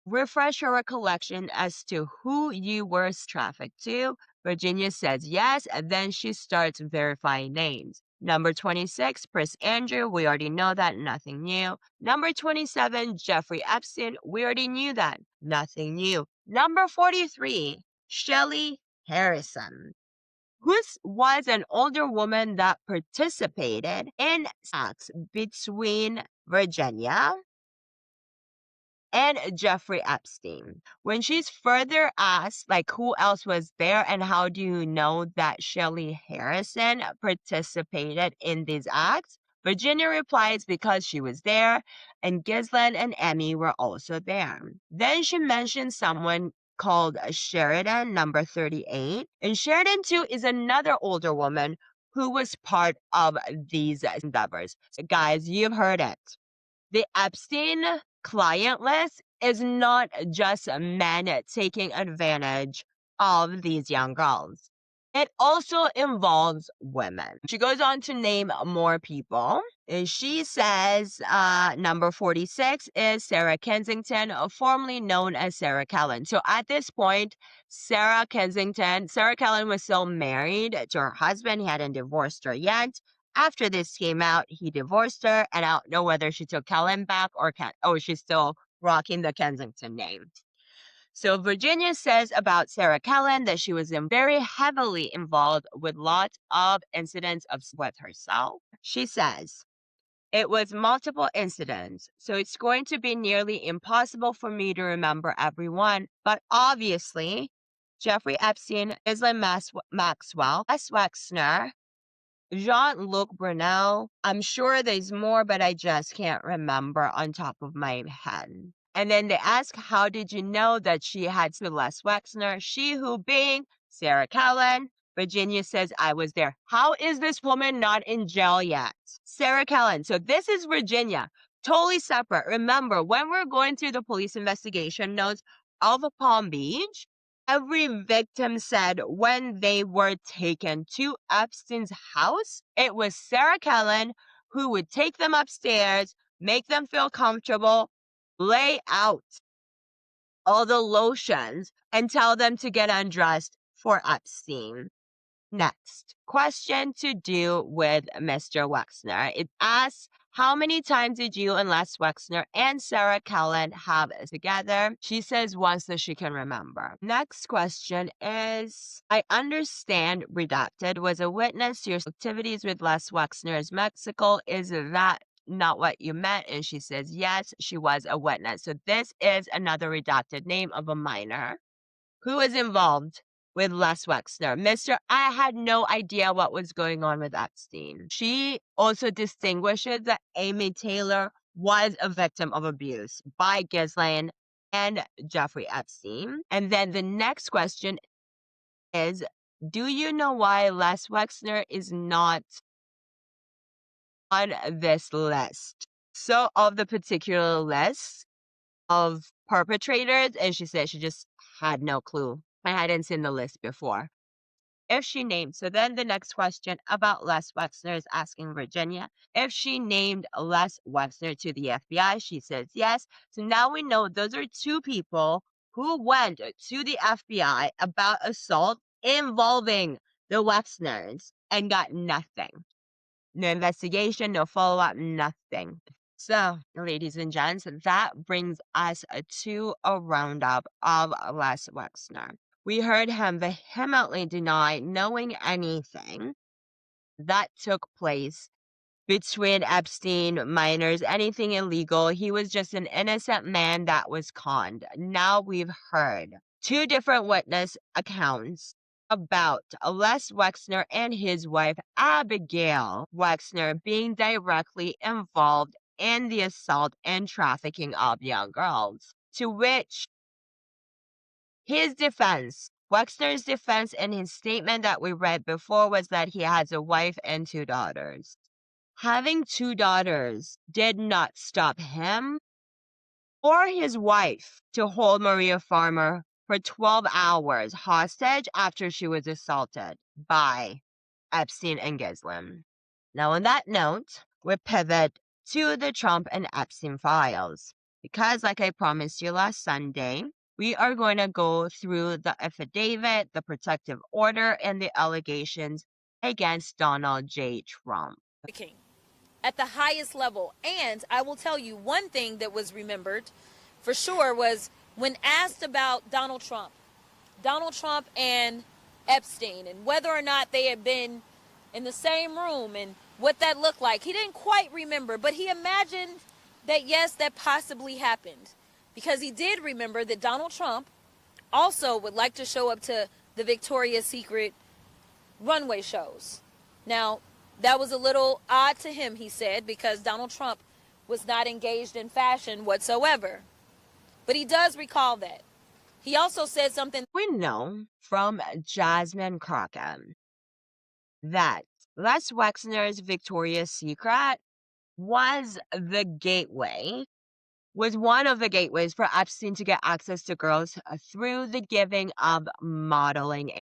refresh your recollection as to who you were trafficked to? Virginia says yes, and then she starts verifying names. Number 26, Prince Andrew, we already know that, nothing new. Number 27, Jeffrey Epstein, we already knew that, nothing new. Number 43, Shelley Harrison, who was an older woman that participated in acts between Virginia and Jeffrey Epstein. When she's further asked, like, who else was there and how do you know that Shelley Harrison participated in these acts, Virginia replies because she was there and Ghislaine and Emmy were also there. Then she mentions someone called Sheridan, number 38. And Sheridan, too, is another older woman who was part of these endeavors. So guys, you've heard it. The Epstein client list is not just men taking advantage of these young girls. It also involves women. She goes on to name more people. And she says number 46 is Sarah Kensington, formerly known as Sarah Kellen. So at this point, Sarah Kellen was still married to her husband. He hadn't divorced her yet. After this came out, he divorced her, and I don't know whether she took Kellen back or she's still rocking the Kensington name. So Virginia says about Sarah Kellen that she was very heavily involved with lots of incidents with herself. She says, it was multiple incidents, so it's going to be nearly impossible for me to remember everyone, but obviously Jeffrey Epstein, Ghislaine Maxwell, Les Wexner, Jean-Luc Brunel. I'm sure there's more, but I just can't remember on top of my head. And then they ask, how did you know that she had with Les Wexner? She who being Sarah Callan. Virginia says, I was there. How is this woman not in jail yet? Sarah Callan. So this is Virginia. Totally separate. Remember, when we're going through the police investigation notes of Palm Beach, every victim said when they were taken to Epstein's house, it was Sarah Callan who would take them upstairs, make them feel comfortable, lay out all the lotions, and tell them to get undressed for Epstein. Next, question to do with Mr. Wexner. It asks, how many times did you and Les Wexner and Sarah Callan have together? She says once that she can remember. Next question is, I understand Redacted was a witness to your activities with Les Wexner's Mexico. Is that not what you meant? And she says, yes, she was a witness. So this is another redacted name of a minor who was involved with Les Wexner. I had no idea what was going on with Epstein. She also distinguishes that Amy Taylor was a victim of abuse by Ghislaine and Jeffrey Epstein. And then the next question is, do you know why Les Wexner is not on this list? So of the particular list of perpetrators, and she said she just had no clue. I hadn't seen the list before. If she named, so then the next question about Les Wexner is asking Virginia if she named Les Wexner to the FBI. She says yes. So now we know those are two people who went to the FBI about assault involving the Wexners and got nothing. No investigation, no follow-up, nothing. So, ladies and gents, that brings us to a roundup of Les Wexner. We heard him vehemently deny knowing anything that took place between Epstein minors, anything illegal. He was just an innocent man that was conned. Now we've heard two different witness accounts about Les Wexner and his wife, Abigail Wexner, being directly involved in the assault and trafficking of young girls. To which his defense, Wexner's defense in his statement that we read before, was that he has a wife and two daughters. Having two daughters did not stop him or his wife to hold Maria Farmer for 12 hours hostage after she was assaulted by Epstein and Ghislaine. Now, on that note, we pivot to the Trump and Epstein files. Because, like I promised you last Sunday, we are going to go through the affidavit, the protective order, and the allegations against Donald J. Trump. At the highest level. And I will tell you one thing that was remembered for sure was when asked about Donald Trump and Epstein and whether or not they had been in the same room and what that looked like. He didn't quite remember, but he imagined that, yes, that possibly happened, because he did remember that Donald Trump also would like to show up to the Victoria's Secret runway shows. Now, that was a little odd to him, he said, because Donald Trump was not engaged in fashion whatsoever. But he does recall that. He also said something we know from Jasmine Crockett that Les Wexner's Victoria's Secret was one of the gateways for Epstein to get access to girls through the giving of modeling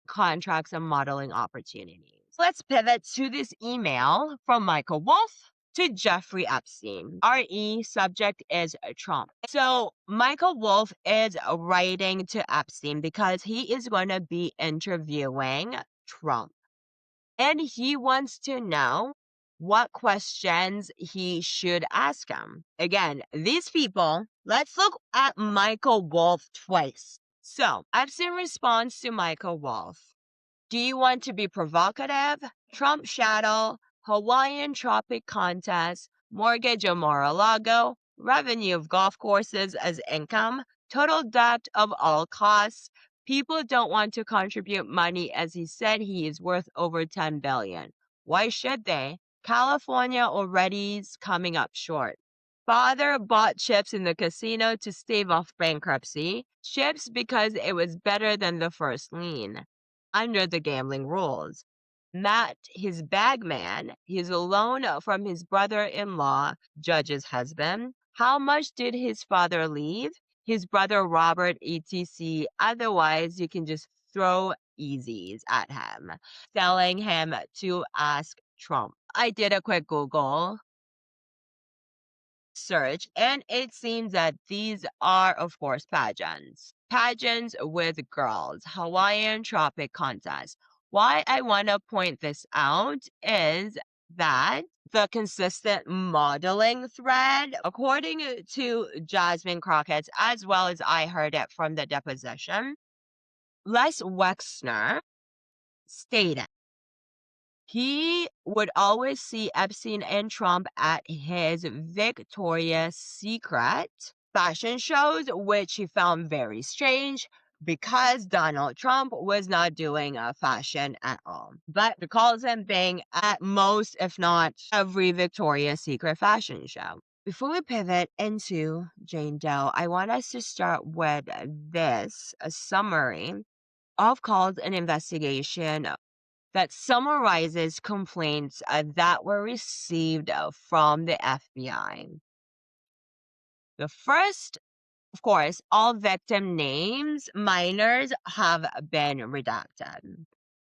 contracts and modeling opportunities. Let's pivot to this email from Michael Wolff to Jeffrey Epstein. RE subject is Trump. So Michael Wolff is writing to Epstein because he is going to be interviewing Trump. And he wants to know what questions he should ask him. Again, these people, let's look at Michael Wolff twice. So Epstein responds to Michael Wolff. Do you want to be provocative? Trump shadow, Hawaiian tropic contest, mortgage of Mar-a-Lago, revenue of golf courses as income, total debt of all costs, People don't want to contribute money as he said he is worth over $10 billion. Why should they? California already's coming up short. Father bought chips in the casino to stave off bankruptcy. Chips because it was better than the first lien under the gambling rules. Matt, his bagman, his loan from his brother-in-law, judge's husband. How much did his father leave? His brother Robert, etc. Otherwise, you can just throw easies at him, telling him to ask Trump. I did a quick Google search, and it seems that these are, of course, pageants. Pageants with girls, Hawaiian Tropic Contest. Why I want to point this out is that the consistent modeling thread, according to Jasmine Crockett, as well as I heard it from the deposition, Les Wexner stated he would always see Epstein and Trump at his Victoria's Secret fashion shows, which he found very strange because Donald Trump was not doing a fashion at all. But he calls him being at most, if not every Victoria's Secret fashion show. Before we pivot into Jane Doe, I want us to start with this, a summary of called an investigation that summarizes complaints that were received from the FBI. The first, of course, all victim names, minors, have been redacted.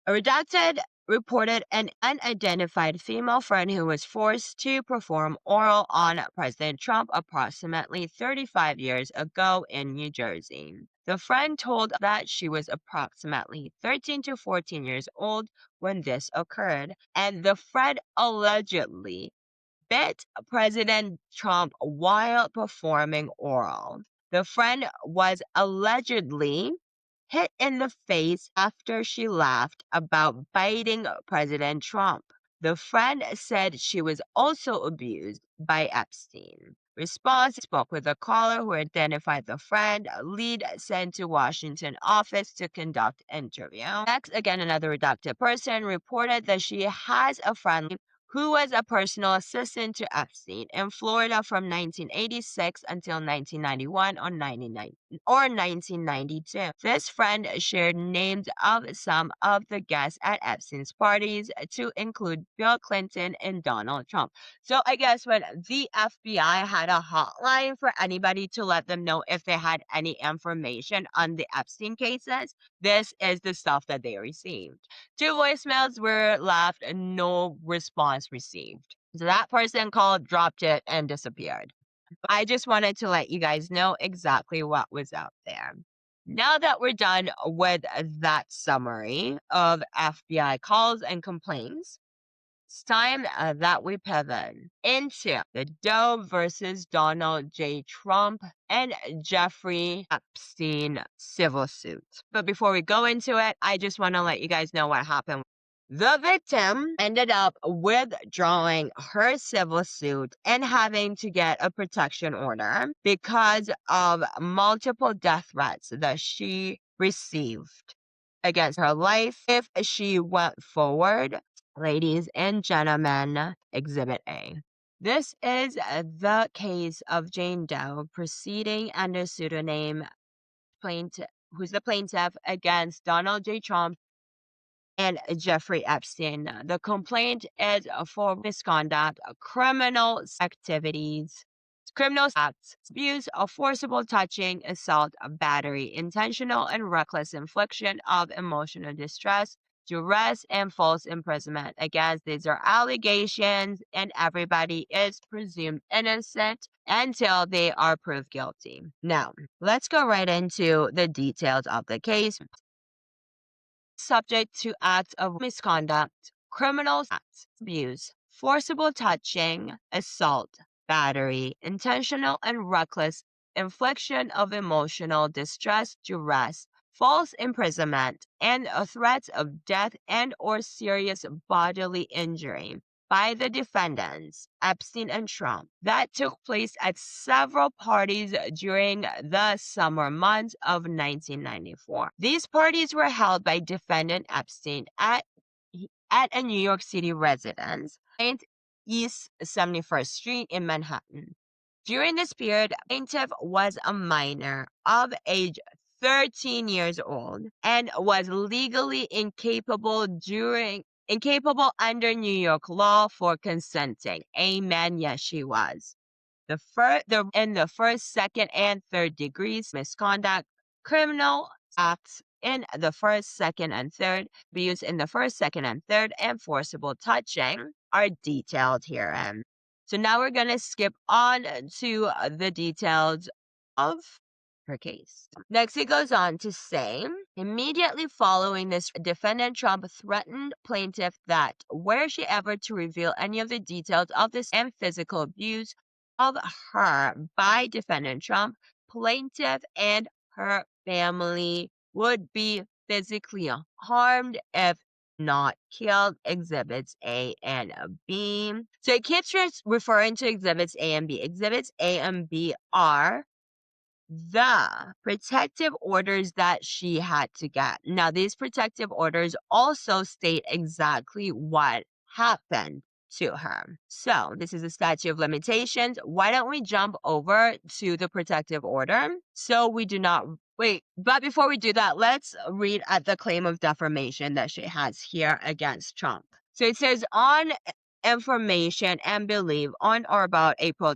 Redacted reported an unidentified female friend who was forced to perform oral on President Trump approximately 35 years ago in New Jersey. The friend told that she was approximately 13 to 14 years old when this occurred, and the friend allegedly bit President Trump while performing oral. The friend was allegedly hit in the face after she laughed about biting President Trump. The friend said she was also abused by Epstein. Response spoke with a caller who identified the friend, lead sent to Washington office to conduct interview. Next, again, another redacted person reported that she has a friend who was a personal assistant to Epstein in Florida from 1986 until 1991 or 1992. This friend shared names of some of the guests at Epstein's parties to include Bill Clinton and Donald Trump. So I guess when the FBI had a hotline for anybody to let them know if they had any information on the Epstein cases, this is the stuff that they received. 2 voicemails were left and no response received. So that person called, dropped it, and disappeared. I just wanted to let you guys know exactly what was out there. Now that we're done with that summary of FBI calls and complaints, it's time that we pivot into the Doe versus Donald J. Trump and Jeffrey Epstein civil suit. But before we go into it, I just want to let you guys know what happened. The victim ended up withdrawing her civil suit and having to get a protection order because of multiple death threats that she received against her life if she went forward. Ladies and gentlemen, Exhibit A. This is the case of Jane Doe proceeding under pseudonym who's the plaintiff against Donald J. Trump and Jeffrey Epstein. The complaint is for misconduct, criminal activities, criminal acts, abuse, forcible touching, assault, battery, intentional and reckless infliction of emotional distress, duress, and false imprisonment. Again, these are allegations, and everybody is presumed innocent until they are proved guilty. Now, let's go right into the details of the case. Subject to acts of misconduct, criminal acts, abuse, forcible touching, assault, battery, intentional and reckless infliction of emotional distress, duress, false imprisonment, and threats of death and or serious bodily injury. by the defendants, Epstein and Trump, that took place at several parties during the summer months of 1994. These parties were held by defendant Epstein at a New York City residence, East 71st Street in Manhattan. During this period, plaintiff was a minor of age 13 years old and was legally incapable under New York law for consenting. Amen. Yes, she was. In the first, second, and third degrees misconduct, criminal acts in the first, second, and third, abuse in the first, second, and third, and forcible touching are detailed here. So now we're going to skip on to the details of her case. Next, it goes on to say, immediately following this, defendant Trump threatened plaintiff that were she ever to reveal any of the details of this and physical abuse of her by defendant Trump, plaintiff and her family would be physically harmed if not killed. Exhibits A and B. So it keeps referring to exhibits A and B. Exhibits A and B are the protective orders that she had to get. Now, these protective orders also state exactly what happened to her. So, this is a statute of limitations. Why don't we jump over to the protective order so we do not wait? But before we do that, let's read at the claim of defamation that she has here against Trump. So it says, on information and belief on or about April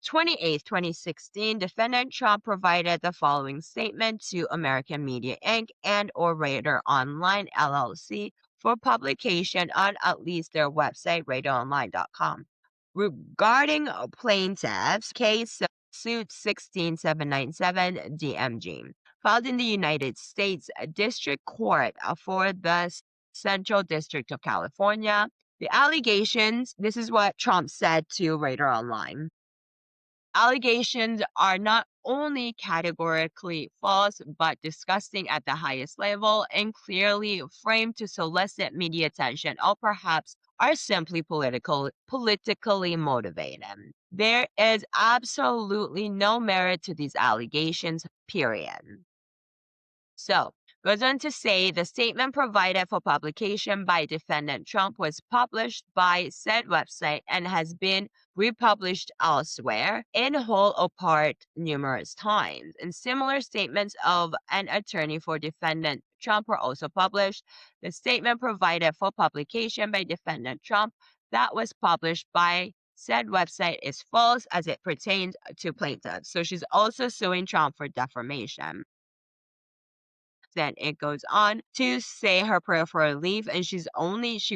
28, 2016, defendant Trump provided the following statement to American Media Inc. and or Radar Online LLC for publication on at least their website, radaronline.com, regarding plaintiff's case suit 16797 DMG, filed in the United States District Court for the Central District of California. The allegations, this is what Trump said to Radar Online. Allegations are not only categorically false, but disgusting at the highest level and clearly framed to solicit media attention, or perhaps are simply politically motivated. There is absolutely no merit to these allegations, period. So, goes on to say the statement provided for publication by defendant Trump was published by said website and has been republished elsewhere in whole or part numerous times. And similar statements of an attorney for defendant Trump were also published. The statement provided for publication by defendant Trump that was published by said website is false as it pertains to plaintiffs. So she's also suing Trump for defamation. Then it goes on to say her prayer for relief, and she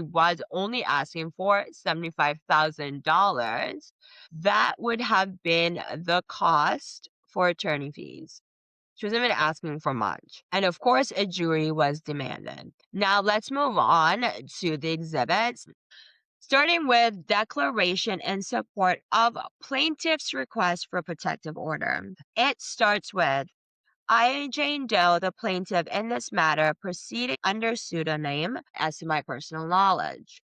was only asking for $75,000. That would have been the cost for attorney fees. She wasn't even asking for much. And of course, a jury was demanded. Now let's move on to the exhibits. Starting with declaration in support of plaintiff's request for protective order. It starts with, I, Jane Doe, the plaintiff in this matter, proceeding under pseudonym as to my personal knowledge.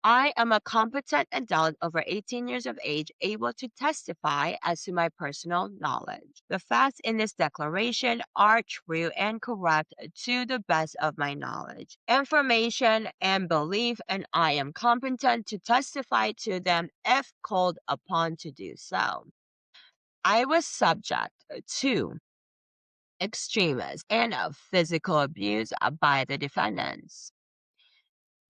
I am a competent adult over 18 years of age, able to testify as to my personal knowledge. The facts in this declaration are true and correct to the best of my knowledge, information, and belief, and I am competent to testify to them if called upon to do so. I was subject to extremist and physical abuse by the defendants,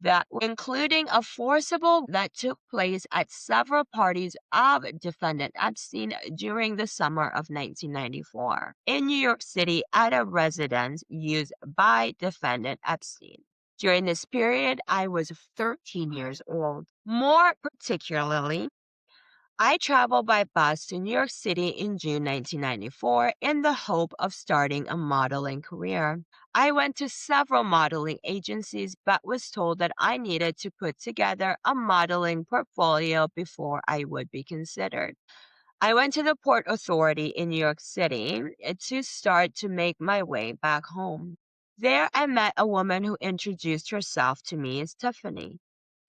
that including a forcible that took place at several parties of defendant Epstein during the summer of 1994 in New York City at a residence used by defendant Epstein. During this period, I was 13 years old. More particularly, I traveled by bus to New York City in June 1994 in the hope of starting a modeling career. I went to several modeling agencies but was told that I needed to put together a modeling portfolio before I would be considered. I went to the Port Authority in New York City to start to make my way back home. There I met a woman who introduced herself to me as Tiffany.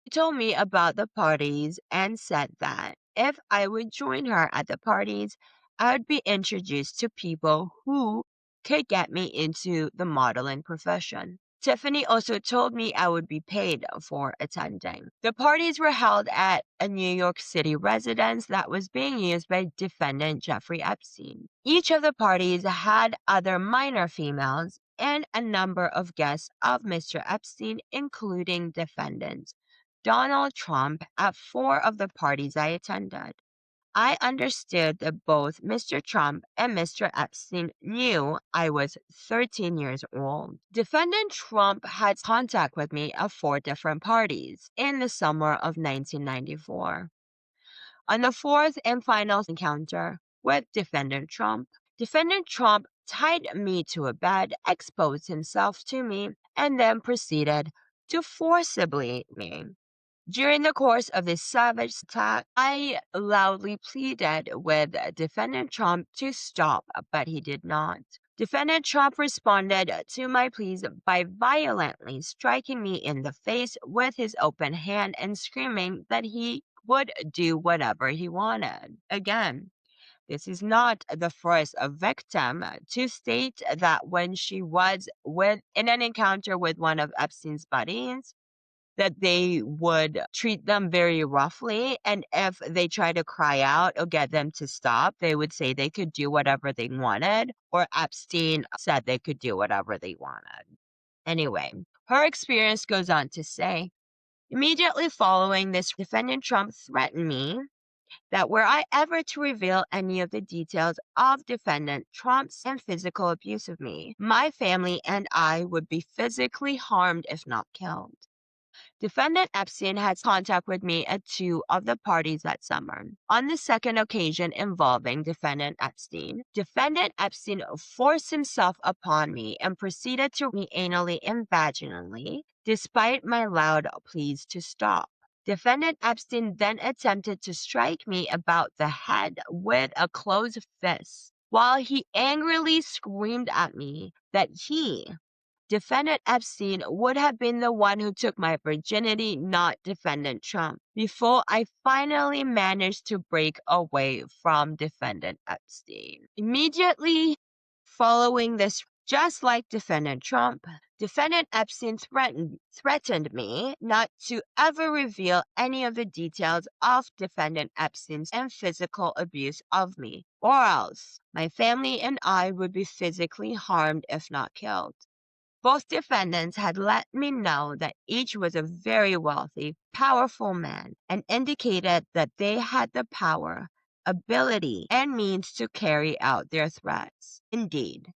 told me about the parties and said that if I would join her at the parties, I would be introduced to people who could get me into the modeling profession. Tiffany also told me I would be paid for attending. The parties were held at a New York City residence that was being used by defendant Jeffrey Epstein. Each of the parties had other minor females and a number of guests of Mr. Epstein, including defendant Donald Trump, at 4 of the parties I attended. I understood that both Mr. Trump and Mr. Epstein knew I was 13 years old. Defendant Trump had contact with me at 4 different parties in the summer of 1994. On the 4th and final encounter with Defendant Trump tied me to a bed, exposed himself to me, and then proceeded to forcibly me. During the course of this savage attack, I loudly pleaded with Defendant Trump to stop, but he did not. Defendant Trump responded to my pleas by violently striking me in the face with his open hand and screaming that he would do whatever he wanted. Again, this is not the first victim to state that when she was in an encounter with one of Epstein's buddies, that they would treat them very roughly, and if they try to cry out or get them to stop, they would say they could do whatever they wanted, or Epstein said they could do whatever they wanted. Anyway, her experience goes on to say, immediately following this, Defendant Trump threatened me that were I ever to reveal any of the details of Defendant Trump's and physical abuse of me, my family and I would be physically harmed if not killed. Defendant Epstein had contact with me at 2 of the parties that summer. On the second occasion involving Defendant Epstein forced himself upon me and proceeded to me anally and vaginally, despite my loud pleas to stop. Defendant Epstein then attempted to strike me about the head with a closed fist, while he angrily screamed at me that Defendant Epstein would have been the one who took my virginity, not Defendant Trump, before I finally managed to break away from Defendant Epstein. Immediately following this, just like Defendant Trump, Defendant Epstein threatened me not to ever reveal any of the details of Defendant Epstein's and physical abuse of me, or else my family and I would be physically harmed if not killed. Both defendants had let me know that each was a very wealthy, powerful man, and indicated that they had the power, ability, and means to carry out their threats. Indeed,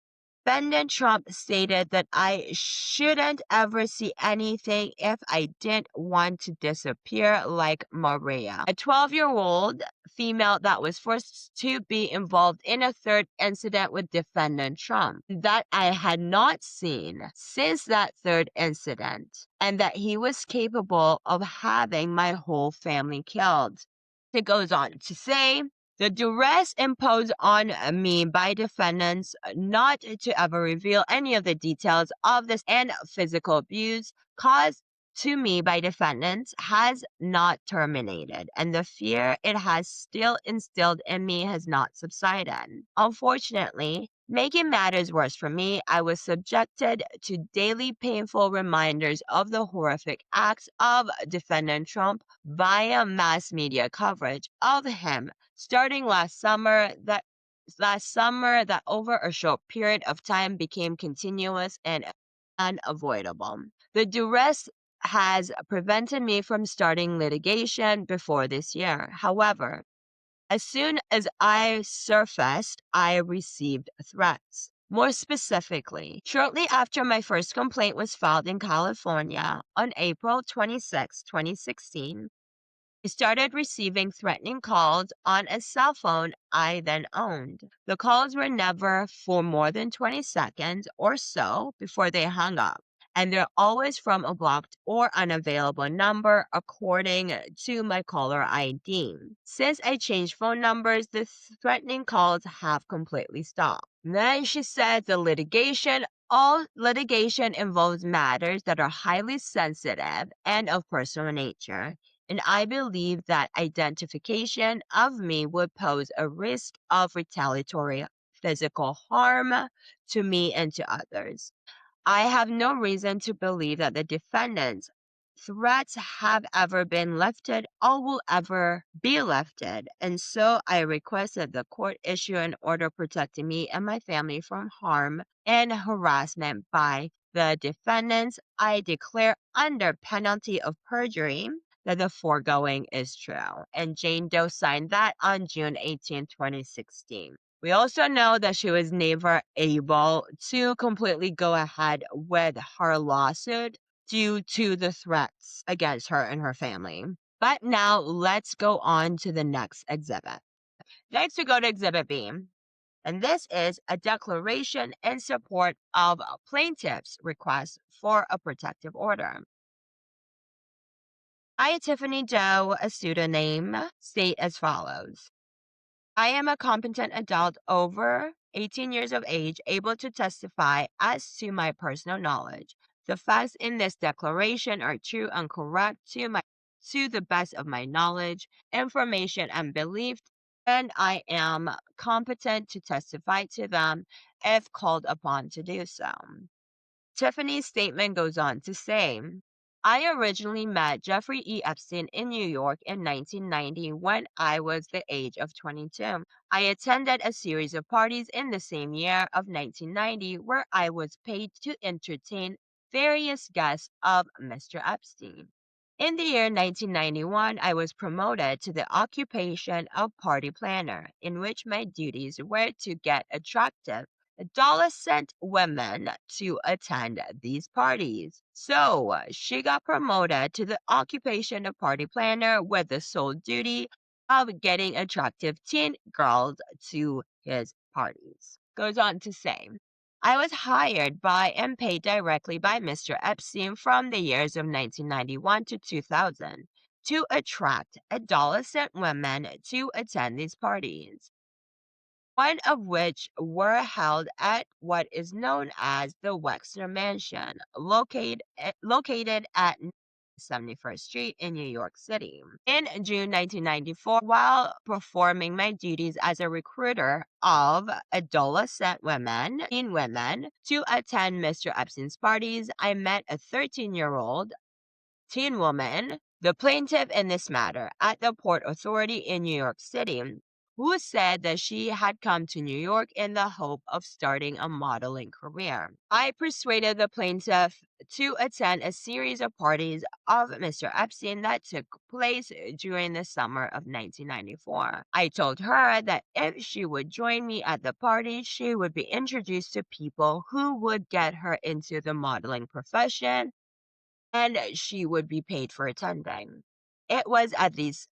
Defendant Trump stated that I shouldn't ever see anything if I didn't want to disappear like Maria, a 12-year-old female that was forced to be involved in a 3rd incident with Defendant Trump that I had not seen since that 3rd incident, and that he was capable of having my whole family killed. It goes on to say, the duress imposed on me by defendants not to ever reveal any of the details of this and physical abuse caused to me by defendants has not terminated, and the fear it has still instilled in me has not subsided. Unfortunately, making matters worse for me, I was subjected to daily painful reminders of the horrific acts of Defendant Trump via mass media coverage of him starting last summer that over a short period of time became continuous and unavoidable. The duress has prevented me from starting litigation before this year. However, as soon as I surfaced, I received threats. More specifically, shortly after my first complaint was filed in California on April 26, 2016, I started receiving threatening calls on a cell phone I then owned. The calls were never for more than 20 seconds or so before they hung up, and they're always from a blocked or unavailable number according to my caller ID. Since I changed phone numbers, the threatening calls have completely stopped. Then she said the litigation All litigation involves matters that are highly sensitive and of personal nature, and I believe that identification of me would pose a risk of retaliatory physical harm to me and to others. I have no reason to believe that the defendant's threats have ever been lifted or will ever be lifted, and so I request that the court issue an order protecting me and my family from harm and harassment by the defendants. I declare under penalty of perjury that the foregoing is true. And Jane Doe signed that on June 18, 2016. We also know that she was never able to completely go ahead with her lawsuit due to the threats against her and her family. But now let's go on to the next exhibit. Next, we go to Exhibit B. And this is a declaration in support of a plaintiff's request for a protective order. I, Tiffany Doe, a pseudonym, state as follows. I am a competent adult over 18 years of age, able to testify as to my personal knowledge. The facts in this declaration are true and correct to the best of my knowledge, information, and belief, and I am competent to testify to them if called upon to do so. Tiffany's statement goes on to say, I originally met Jeffrey E. Epstein in New York in 1990 when I was the age of 22. I attended a series of parties in the same year of 1990 where I was paid to entertain various guests of Mr. Epstein. In the year 1991, I was promoted to the occupation of party planner, in which my duties were to get attractive adolescent women to attend these parties. So she got promoted to the occupation of party planner with the sole duty of getting attractive teen girls to his parties. Goes on to say, I was hired by and paid directly by Mr. Epstein from the years of 1991 to 2000 to attract adolescent women to attend these parties, one of which were held at what is known as the Wexner Mansion, located at 71st Street in New York City. In June 1994, while performing my duties as a recruiter of adolescent women, teen women, to attend Mr. Epstein's parties, I met a 13-year-old teen woman, the plaintiff in this matter, at the Port Authority in New York City, who said that she had come to New York in the hope of starting a modeling career. I persuaded the plaintiff to attend a series of parties of Mr. Epstein that took place during the summer of 1994. I told her that if she would join me at the party, she would be introduced to people who would get her into the modeling profession, and she would be paid for attending. It was at these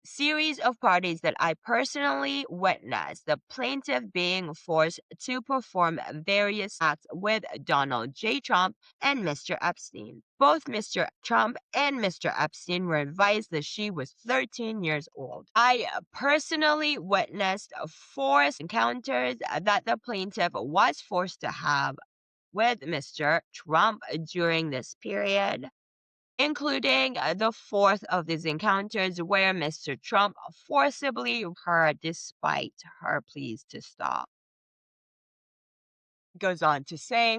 series of parties that I personally witnessed the plaintiff being forced to perform various acts with Donald J. Trump and Mr. Epstein. Both Mr. Trump and Mr. Epstein were advised that she was 13 years old. I personally witnessed forced encounters that the plaintiff was forced to have with Mr. Trump during this period, including the fourth of these encounters where Mr. Trump forcibly her despite her pleas to stop. Goes on to say,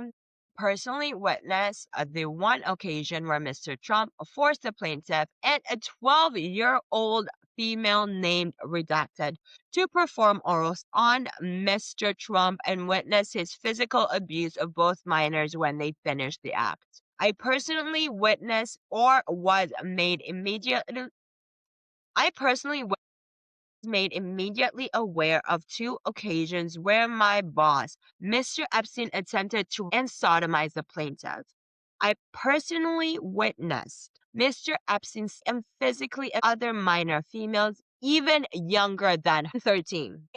personally witnessed the one occasion where Mr. Trump forced the plaintiff and a 12-year-old female named Redacted to perform orals on Mr. Trump and witness his physical abuse of both minors when they finished the act. I personally witnessed or was made immediately aware of two occasions where my boss, Mr. Epstein, attempted to and sodomize the plaintiff. I personally witnessed Mr. Epstein and physically other minor females, even younger than 13.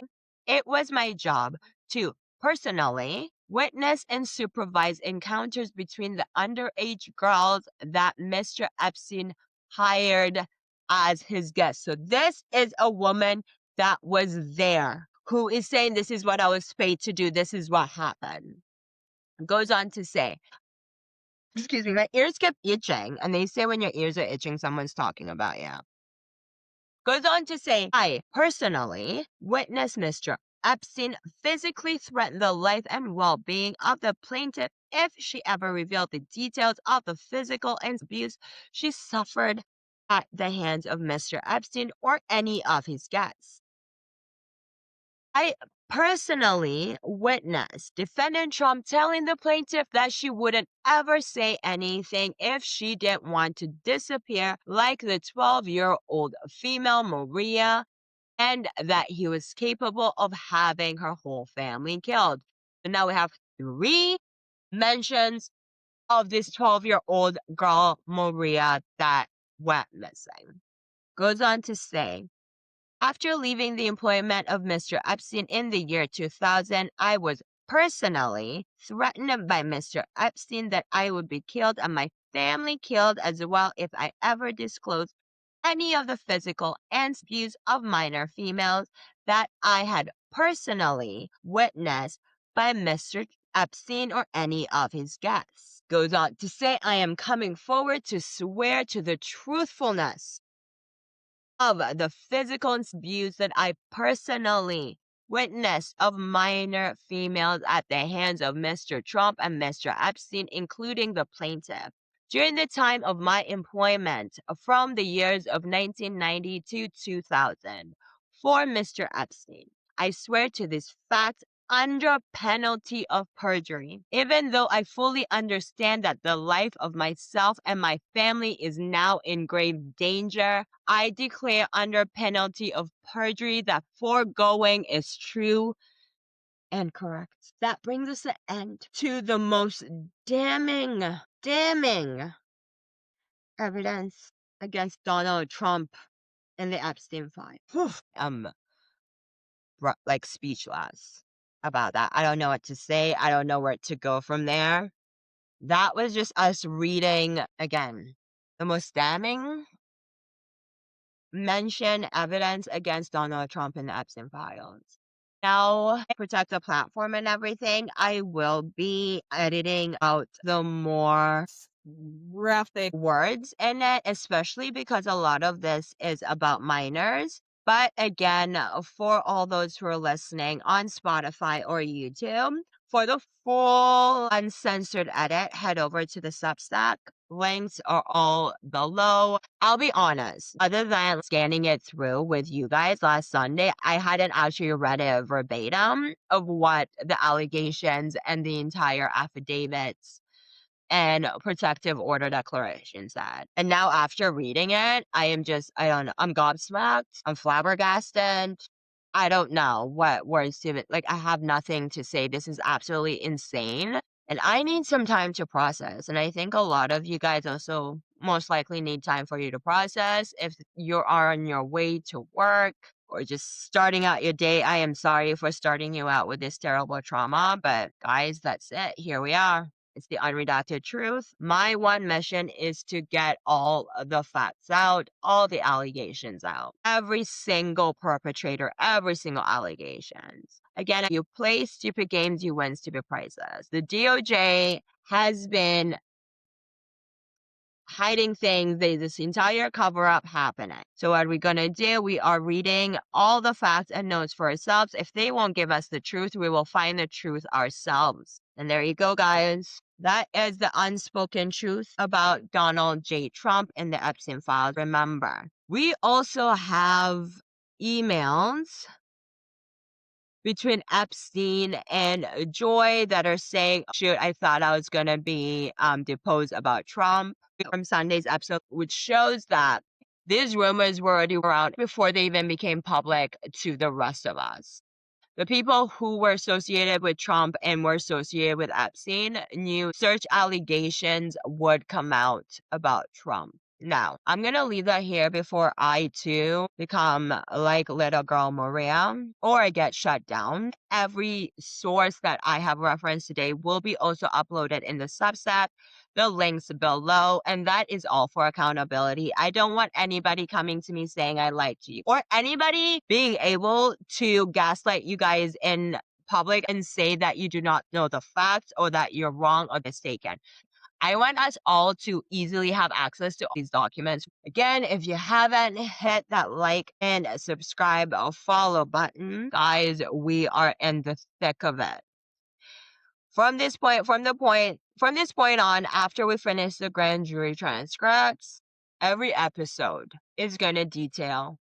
It was my job to personally witness and supervise encounters between the underage girls that Mr. Epstein hired as his guests. So this is a woman that was there who is saying, this is what I was paid to do. This is what happened. Goes on to say, excuse me, my ears kept itching. And they say when your ears are itching, someone's talking about you. Goes on to say, I personally witnessed Mr. Epstein physically threaten the life and well-being of the plaintiff if she ever revealed the details of the physical abuse she suffered at the hands of Mr. Epstein or any of his guests. I personally witnessed defendant Trump telling the plaintiff that she wouldn't ever say anything if she didn't want to disappear like the 12-year-old female Maria, and that he was capable of having her whole family killed. So now we have 3 mentions of this 12-year-old girl, Maria, that went missing. Goes on to say, after leaving the employment of Mr. Epstein in the year 2000, I was personally threatened by Mr. Epstein that I would be killed and my family killed as well if I ever disclosed any of the physical and abuse of minor females that I had personally witnessed by Mr. Epstein or any of his guests. Goes on to say, I am coming forward to swear to the truthfulness of the physical abuse that I personally witnessed of minor females at the hands of Mr. Trump and Mr. Epstein, including the plaintiff. During the time of my employment from the years of 1990 to 2000 for Mr. Epstein, I swear to this fact under penalty of perjury. Even though I fully understand that the life of myself and my family is now in grave danger, I declare under penalty of perjury that foregoing is true and correct. That brings us an end to the most damning evidence against Donald Trump and the Epstein file. Like speechless about that. I don't know what to say. I don't know where to go from there. That was just us reading, again, the most damning mention evidence against Donald Trump in the Epstein files. Now, to protect the platform and everything, I will be editing out the more graphic words in it, especially because a lot of this is about minors. But again, for all those who are listening on Spotify or YouTube, for the full uncensored edit, head over to the Substack. Links are all below. I'll be honest, other than scanning it through with you guys last Sunday, I hadn't actually read it verbatim of what the allegations and the entire affidavits and protective order declaration said. And now after reading it, I don't know, I'm gobsmacked, I'm flabbergasted. I don't know what words to even, like, I have nothing to say. This is absolutely insane. And I need some time to process. And I think a lot of you guys also most likely need time for you to process. If you are on your way to work or just starting out your day, I am sorry for starting you out with this terrible trauma. But guys, that's it. Here we are. It's the unredacted truth. My one mission is to get all the facts out, all the allegations out. Every single perpetrator, every single allegations. Again, you play stupid games, you win stupid prizes. The DOJ has been hiding things. This entire cover-up happening. So what are we going to do? We are reading all the facts and notes for ourselves. If they won't give us the truth, we will find the truth ourselves. And there you go, guys. That is the unspoken truth about Donald J. Trump and the Epstein files. Remember, we also have emails between Epstein and Joy that are saying, shoot, I thought I was going to be deposed about Trump from Sunday's episode, which shows that these rumors were already around before they even became public to the rest of us. The people who were associated with Trump and were associated with Epstein knew search allegations would come out about Trump. Now, I'm going to leave that here before I too become like little girl Maria or I get shut down. Every source that I have referenced today will be also uploaded in the Substack. The links below, and that is all for accountability. I don't want anybody coming to me saying I lied to you or anybody being able to gaslight you guys in public and say that you do not know the facts or that you're wrong or mistaken. I want us all to easily have access to these documents. Again, if you haven't hit that like and subscribe or follow button, guys, we are in the thick of it. From this point on, after we finish the grand jury transcripts, every episode is going to detail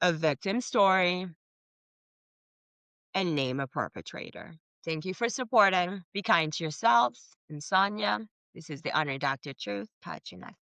a victim story and name a perpetrator. Thank you for supporting. Be kind to yourselves and Sonia. This is the Unredacted Truth. Catch you next.